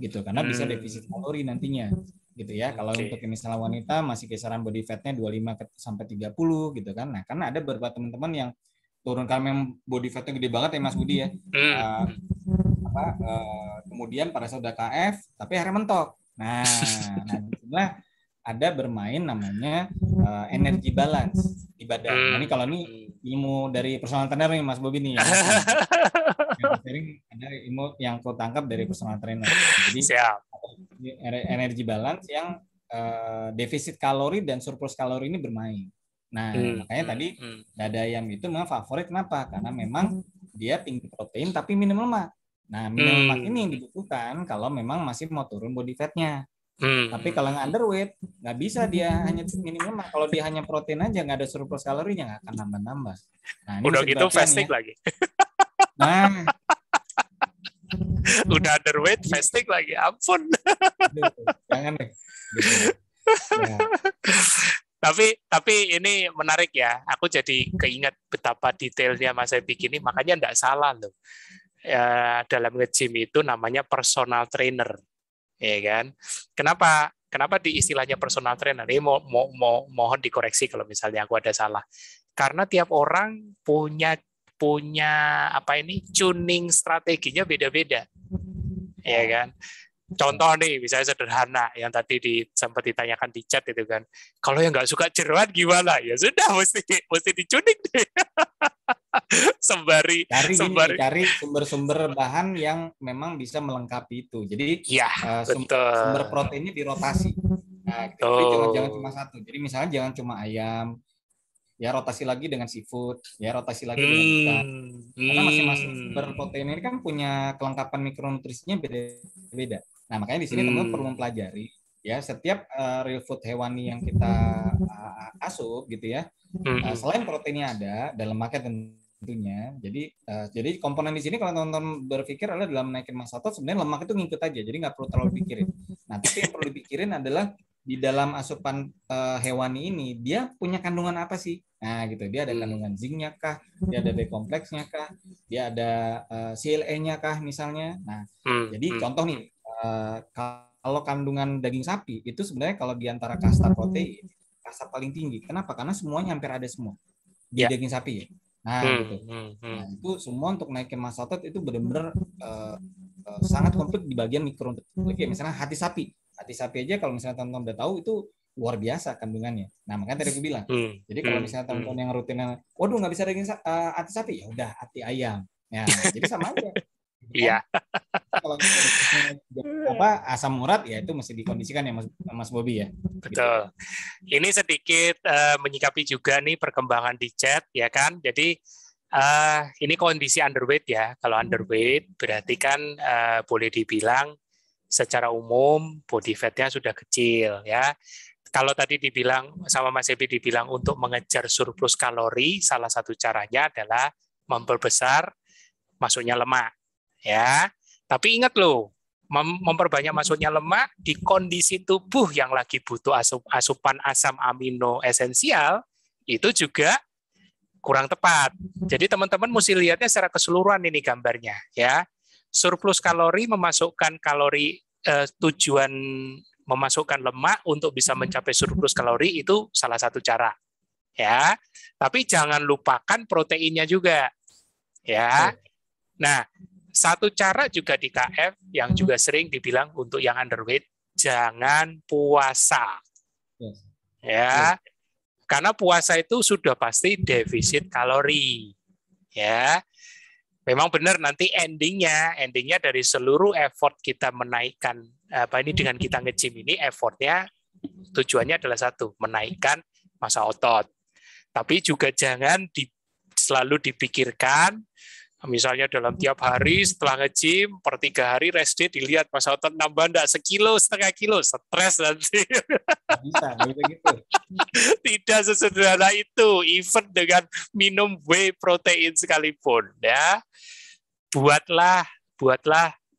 Speaker 2: gitu karena bisa defisit kalori nantinya gitu ya. Kalau untuk misalnya wanita masih kisaran body fatnya 25 sampai 30 gitu kan. Nah karena ada beberapa teman-teman yang turun karena memang body fatnya gede banget ya Mas Budi ya. Kemudian pada saat udah KF tapi akhirnya mentok. Nah disinilah ada bermain namanya energy balance di badan. Nah ini kalau ini ilmu dari personal trainer nih Mas Bobi nih. Ada ilmu yang aku tangkap dari personal trainer. Jadi energy balance yang defisit kalori dan surplus kalori ini bermain. Nah makanya tadi dada ayam itu memang favorit kenapa? Karena memang dia tinggi protein tapi minim lemak. Nah, minum lemak ini yang dibutuhkan kalau memang masih mau turun body fatnya. Tapi kalau yang underweight, nggak bisa dia hanya minim lemak. Kalau dia hanya protein aja, nggak ada surplus kalorinya, nggak akan nambah-nambah. Nah, ini
Speaker 1: udah gitu fasting ya. Lagi. Nah, udah underweight, fasting lagi, ampun.
Speaker 2: Jangan deh. Gitu. Ya.
Speaker 1: Tapi ini menarik ya. Aku jadi keinget betapa detailnya Mas Epik ini, makanya nggak salah loh. Dalam nge-gym itu namanya personal trainer, ya kan? Kenapa di istilahnya personal trainer? Ini mohon dikoreksi kalau misalnya aku ada salah. Karena tiap orang punya tuning strateginya beda-beda, ya kan? Contoh nih, misalnya sederhana yang tadi sempat ditanyakan di chat itu kan. Kalau yang nggak suka jeroan gimana? Ya sudah, mesti dicuning deh. sembari
Speaker 2: cari sumber-sumber bahan yang memang bisa melengkapi itu. Jadi sumber proteinnya dirotasi. Nah, jadi jangan cuma satu. Jadi misalnya jangan cuma ayam, ya rotasi lagi dengan seafood, ya rotasi lagi dengan ikan. Karena masing-masing sumber protein ini kan punya kelengkapan mikronutrisinya beda-beda. Nah, makanya di sini teman-teman perlu mempelajari ya setiap real food hewani yang kita asup gitu ya. Selain proteinnya ada dan lemaknya tentunya. Jadi komponen di sini kalau teman-teman berpikir adalah dalam naikin massa otot sebenarnya lemak itu ngikut aja. Jadi nggak perlu terlalu dipikirin. Nah, tapi yang perlu dipikirin adalah di dalam asupan hewani ini dia punya kandungan apa sih? Nah, gitu. Dia ada kandungan zinknya kah? Dia ada B kompleksnya kah? Dia ada CLA-nya kah misalnya? Nah, jadi contoh nih kalau kandungan daging sapi itu sebenarnya kalau di antara kasta protein kasta paling tinggi. Kenapa? Karena semuanya hampir ada semua di daging sapi ya. Nah, gitu. Nah, itu semua untuk naikin massa otot itu benar-benar sangat komplit di bagian mikronutrisi. Misalnya hati sapi aja kalau misalnya teman-teman udah tahu itu luar biasa kandungannya. Nah, makanya tadi aku bilang. Jadi kalau misalnya teman-teman yang rutin, waduh nggak bisa daging hati sapi, ya udah hati ayam. Ya, jadi sama aja.
Speaker 1: Iya.
Speaker 2: Kalau asam urat ya itu mesti dikondisikan ya Mas Bobi ya.
Speaker 1: Betul. Ini sedikit menyikapi juga nih perkembangan di chat ya kan. Jadi ini kondisi underweight ya. Kalau underweight berarti kan boleh dibilang secara umum body fat-nya sudah kecil ya. Kalau tadi dibilang sama Mas Ebi dibilang untuk mengejar surplus kalori, salah satu caranya adalah memperbesar masuknya lemak ya. Tapi ingat loh, memperbanyak masuknya lemak di kondisi tubuh yang lagi butuh asupan asam amino esensial itu juga kurang tepat. Jadi teman-teman mesti lihatnya secara keseluruhan ini gambarnya ya. Surplus kalori memasukkan kalori tujuan memasukkan lemak untuk bisa mencapai surplus kalori itu salah satu cara ya. Tapi jangan lupakan proteinnya juga ya. Nah, satu cara juga di KF yang juga sering dibilang untuk yang underweight, jangan puasa. Ya. Karena puasa itu sudah pasti defisit kalori. Ya. Memang benar nanti endingnya dari seluruh effort kita menaikkan dengan kita nge-gym ini effortnya tujuannya adalah satu, menaikkan massa otot. Tapi juga jangan selalu dipikirkan misalnya dalam tiap hari setelah nge-gym per 3 hari rest day dilihat massa otot nambah enggak 1,5 kilo, stres nanti.
Speaker 2: Bisa gitu.
Speaker 1: Tidak sesederhana itu, even dengan minum whey protein sekalipun ya. buatlah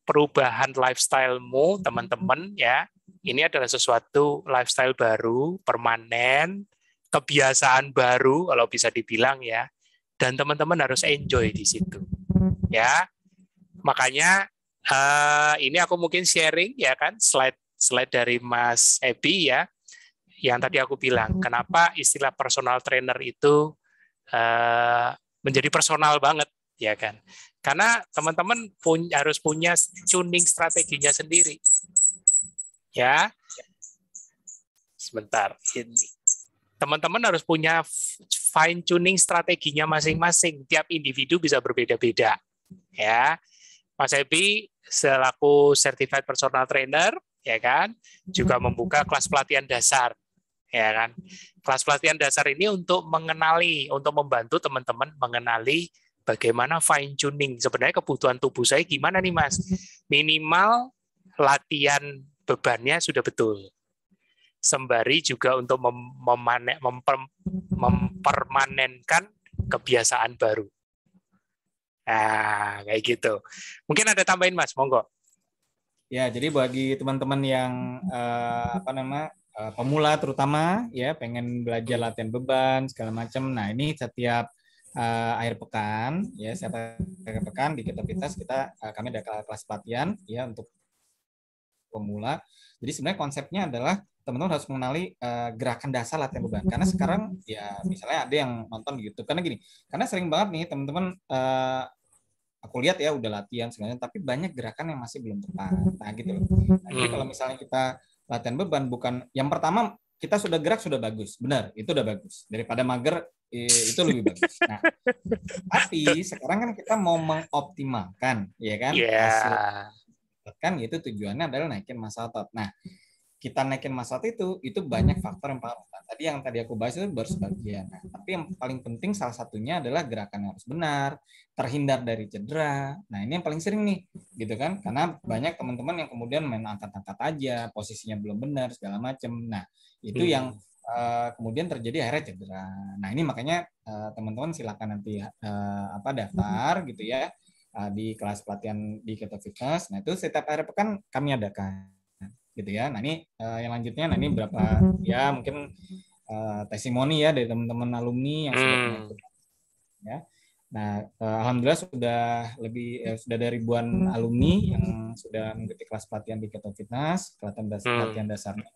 Speaker 1: perubahan lifestyle-mu, teman-teman ya. Ini adalah sesuatu lifestyle baru, permanen, kebiasaan baru kalau bisa dibilang ya. Dan teman-teman harus enjoy di situ. Ya. Makanya ini aku mungkin sharing ya kan slide dari Mas Ebi ya. Yang tadi aku bilang, kenapa istilah personal trainer itu menjadi personal banget ya kan. Karena teman-teman harus punya tuning strateginya sendiri. Ya. Sebentar, ini. Teman-teman harus punya fine tuning strateginya masing-masing. Tiap individu bisa berbeda-beda. Ya. Mas Ebi selaku certified personal trainer, ya kan, juga membuka kelas pelatihan dasar, ya kan. Kelas pelatihan dasar ini untuk membantu teman-teman mengenali bagaimana fine tuning sebenarnya kebutuhan tubuh saya gimana nih Mas. Minimal latihan bebannya sudah betul. Sembari juga untuk mempermanenkan kebiasaan baru. Nah, kayak gitu. Mungkin ada tambahin Mas, monggo.
Speaker 2: Ya, jadi bagi teman-teman yang pemula terutama ya pengen belajar latihan beban segala macam. Nah, ini setiap akhir pekan ya, setiap akhir pekan di Ketovitas kami ada kelas pelatihan ya untuk pemula. Jadi sebenarnya konsepnya adalah teman-teman harus mengenali gerakan dasar latihan beban. Karena sekarang ya misalnya ada yang nonton di YouTube. Karena gini, karena sering banget nih teman-teman aku lihat ya udah latihan sebenarnya, tapi banyak gerakan yang masih belum tepat. Nah gitu loh. Nah, jadi kalau misalnya kita latihan beban bukan yang pertama kita sudah gerak sudah bagus, benar itu udah bagus daripada mager itu lebih bagus. Nah tapi sekarang kan kita mau mengoptimalkan ya kan hasil kan itu tujuannya adalah naikin massa otot. Nah kita naikin massa otot itu banyak faktor yang paling utama. Tadi yang aku bahas itu baru sebagian. Nah, tapi yang paling penting salah satunya adalah gerakan yang harus benar, terhindar dari cedera. Nah, ini yang paling sering nih, gitu kan? Karena banyak teman-teman yang kemudian main angkat-angkat aja, posisinya belum benar segala macam. Nah, itu yang kemudian terjadi akhirnya cedera. Nah, ini makanya teman-teman silakan nanti daftar gitu ya di kelas pelatihan di Keto Fitness. Nah, itu setiap akhir pekan kami adakan. Gitu ya. Nah ini yang lanjutnya, nah ini berapa ya mungkin testimoni ya dari teman-teman alumni yang sudah pernah ikut. Ya. Nah alhamdulillah sudah dari ribuan alumni yang sudah mengikuti kelas pelatihan di Keto Fitness, pelatihan dasarnya.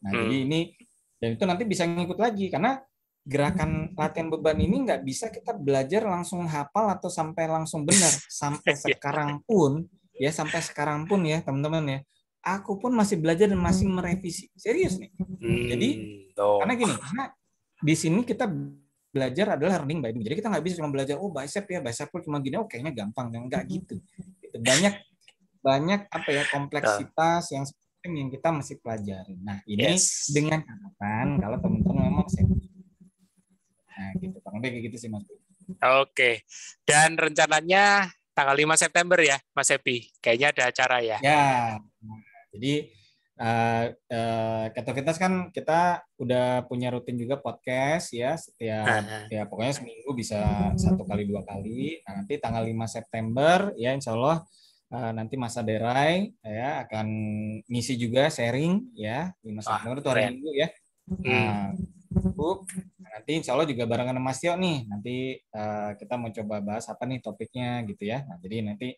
Speaker 2: Nah jadi ini dan itu nanti bisa ngikut lagi karena gerakan latihan beban ini nggak bisa kita belajar langsung hafal atau sampai langsung benar sampai sekarang pun ya teman-teman ya. Aku pun masih belajar dan masih merevisi. Serius nih. Jadi karena gini, karena di sini kita belajar adalah learning by doing. Jadi kita nggak bisa cuma belajar bicep cuma gini, kayaknya gampang, nggak gitu. Banyak kompleksitas yang kita mesti pelajari. Nah ini dengan catatan kalau teman-teman memang nah gitu, kurang lebih kayak gitu sih Mas.
Speaker 1: Oke. Dan rencananya tanggal 5 September ya, Mas Ebi. Kayaknya ada acara ya.
Speaker 2: Ya. Jadi Keto Fitness kan kita udah punya rutin juga podcast ya setiap ya pokoknya seminggu bisa 1 kali 2 kali. Nah, nanti tanggal 5 September ya Insya Allah nanti Mas Aderai ya akan ngisi juga sharing ya 5 September itu hari Minggu ya. Nah, nanti Insya Allah juga barengan sama Mas Tio nih. Nanti kita mau coba bahas apa nih topiknya gitu ya. Nah, jadi nanti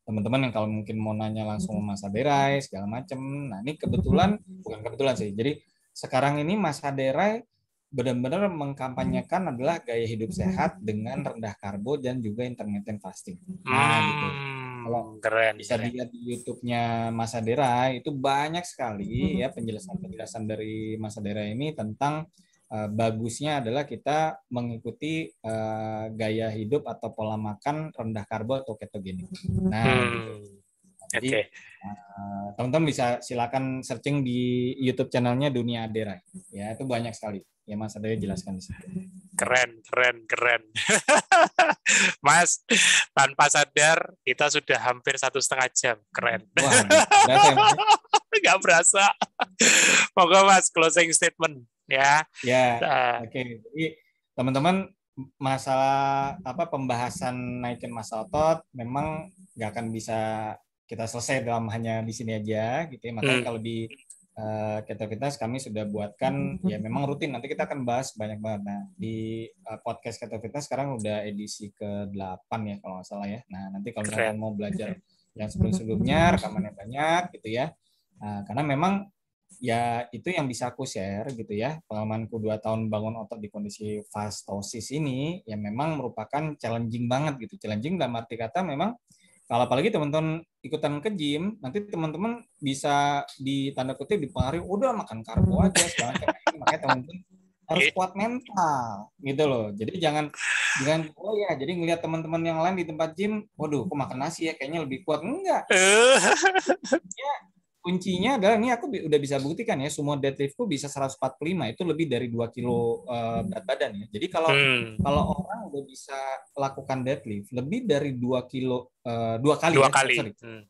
Speaker 2: teman-teman yang kalau mungkin mau nanya langsung Mas Aderai segala macam. Nah, ini bukan kebetulan sih. Jadi sekarang ini Mas Aderai benar-benar mengkampanyekan adalah gaya hidup sehat dengan rendah karbo dan juga intermittent fasting. Nah, gitu. Kalau bisa dilihat di YouTube-nya Mas Aderai itu banyak sekali ya penjelasan dari Mas Aderai ini tentang bagusnya adalah kita mengikuti gaya hidup atau pola makan rendah karbo atau ketogenik. Nah, gitu. Jadi teman-teman bisa silakan searching di YouTube channelnya Dunia Aderai. Ya, itu banyak sekali. Ya, Mas Aderai jelaskan di situ.
Speaker 1: Keren. Mas, tanpa sadar kita sudah hampir 1,5 jam. Keren.
Speaker 2: Wah, berasa ya, Mas?
Speaker 1: Nggak berasa. Moga Mas, closing statement ya.
Speaker 2: Ya, oke. Jadi teman-teman masalah pembahasan naikin massa otot memang nggak akan bisa kita selesai dalam hanya di sini aja gitu ya. Makanya kalau di Ketovitas kami sudah buatkan ya memang rutin, nanti kita akan bahas banyak banget. Nah di podcast Ketovitas sekarang udah edisi ke-8 ya kalau nggak salah ya. Nah nanti kalau misalkan mau belajar yang sebelum-sebelumnya rekamannya banyak gitu ya. Nah, karena memang ya itu yang bisa aku share gitu ya, pengalamanku 2 tahun bangun otot di kondisi fastosis ini ya memang merupakan challenging banget gitu. Challenging dalam arti kata memang kalau apalagi teman-teman ikutan ke gym, nanti teman-teman bisa di tanda kutip dipengaruhi udah makan karbo aja segala macam. Makanya teman-teman harus kuat mental gitu loh. Jadi jangan oh ya, jadi ngelihat teman-teman yang lain di tempat gym, waduh kok makan nasi ya kayaknya lebih kuat. Enggak. Ya, kuncinya adalah ini aku udah bisa buktikan ya, semua deadliftku bisa 145, itu lebih dari 2 kilo berat badan ya. Jadi kalau orang udah bisa lakukan deadlift lebih dari 2 kilo 2 kali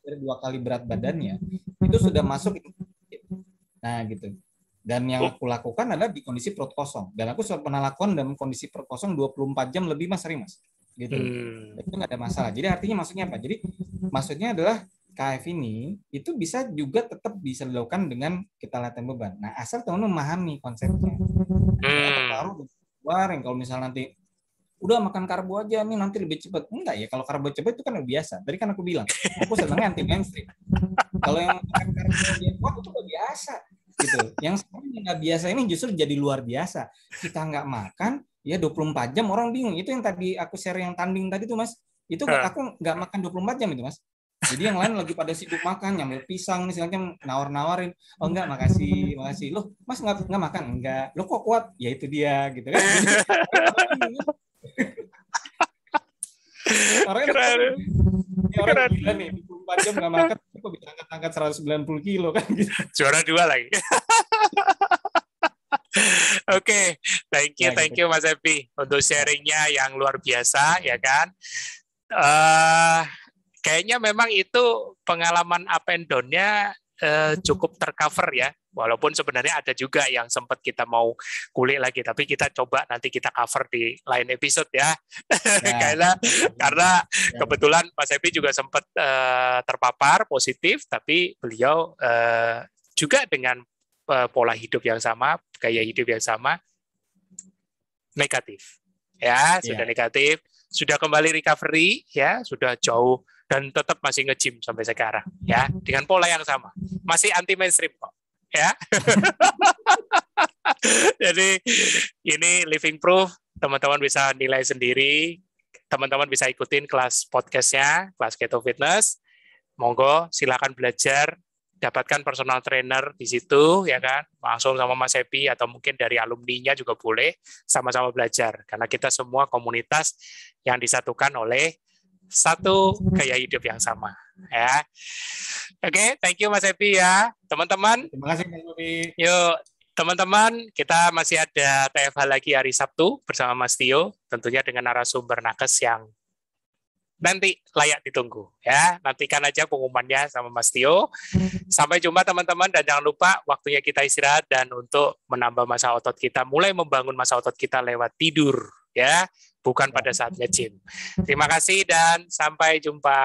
Speaker 2: dari 2 kali berat badannya, itu sudah masuk. Nah gitu. Dan yang aku lakukan adalah di kondisi perut kosong, dan aku sudah pernah lakukan dalam kondisi perut kosong 24 jam lebih mas, sering mas gitu. Itu nggak ada masalah. Jadi artinya maksudnya apa? Jadi maksudnya adalah KF ini itu bisa juga tetap bisa dilakukan dengan kita latihan beban. Nah, asal teman-teman memahami konsepnya. Terpengaruh yang kalau misalnya nanti udah makan karbo aja nih nanti lebih cepat. Enggak ya, kalau karbo cepat itu kan lebih biasa. Tadi kan aku bilang, aku senangnya anti mainstream. Kalau yang makan karbo dia kuat itu udah biasa gitu. Yang sebenarnya nggak biasa ini justru jadi luar biasa. Kita nggak makan ya 24 jam orang bingung. Itu yang tadi aku share yang tanding tadi tuh mas. Itu aku nggak makan 24 jam itu mas. Jadi yang lain lagi pada sibuk makan, nyambil pisang nih segala nawar-nawarin. Oh enggak, makasih. Loh, Mas enggak makan? Enggak. Lo kok kuat? Ya itu dia gitu kan. Orang gila nih, 24 jam enggak makan, kok bisa angkat 190 kilo kan gitu.
Speaker 1: Juara 2 lagi. Oke, thank you Mas Epi untuk sharingnya yang luar biasa ya kan. Kayaknya memang itu pengalaman up and down-nya cukup tercover ya. Walaupun sebenarnya ada juga yang sempat kita mau kulik lagi, tapi kita coba nanti kita cover di lain episode ya. Karena kebetulan Mas Epi juga sempat terpapar positif, tapi beliau juga dengan pola hidup yang sama, gaya hidup yang sama, negatif. Ya, sudah negatif, sudah kembali recovery ya, sudah jauh dan tetap masih nge-gym sampai sekarang ya, dengan pola yang sama. Masih anti mainstream kok. Ya. Jadi ini living proof, teman-teman bisa nilai sendiri, teman-teman bisa ikutin kelas podcastnya, kelas Keto Fitness. Monggo silakan belajar, dapatkan personal trainer di situ ya kan, langsung sama Mas Epi atau mungkin dari alumninya juga boleh, sama-sama belajar karena kita semua komunitas yang disatukan oleh satu gaya hidup yang sama ya. Oke, thank you Mas Epi ya. Teman-teman.
Speaker 2: Terima kasih Mas Epi.
Speaker 1: Yuk, teman-teman, kita masih ada TFH lagi hari Sabtu bersama Mas Tio, tentunya dengan narasumber nakes yang nanti layak ditunggu ya. Nantikan aja pengumumannya sama Mas Tio. Sampai jumpa teman-teman, dan jangan lupa waktunya kita istirahat dan untuk menambah massa otot kita, mulai membangun massa otot kita lewat tidur ya, bukan pada saat nge-gym. Terima kasih dan sampai jumpa.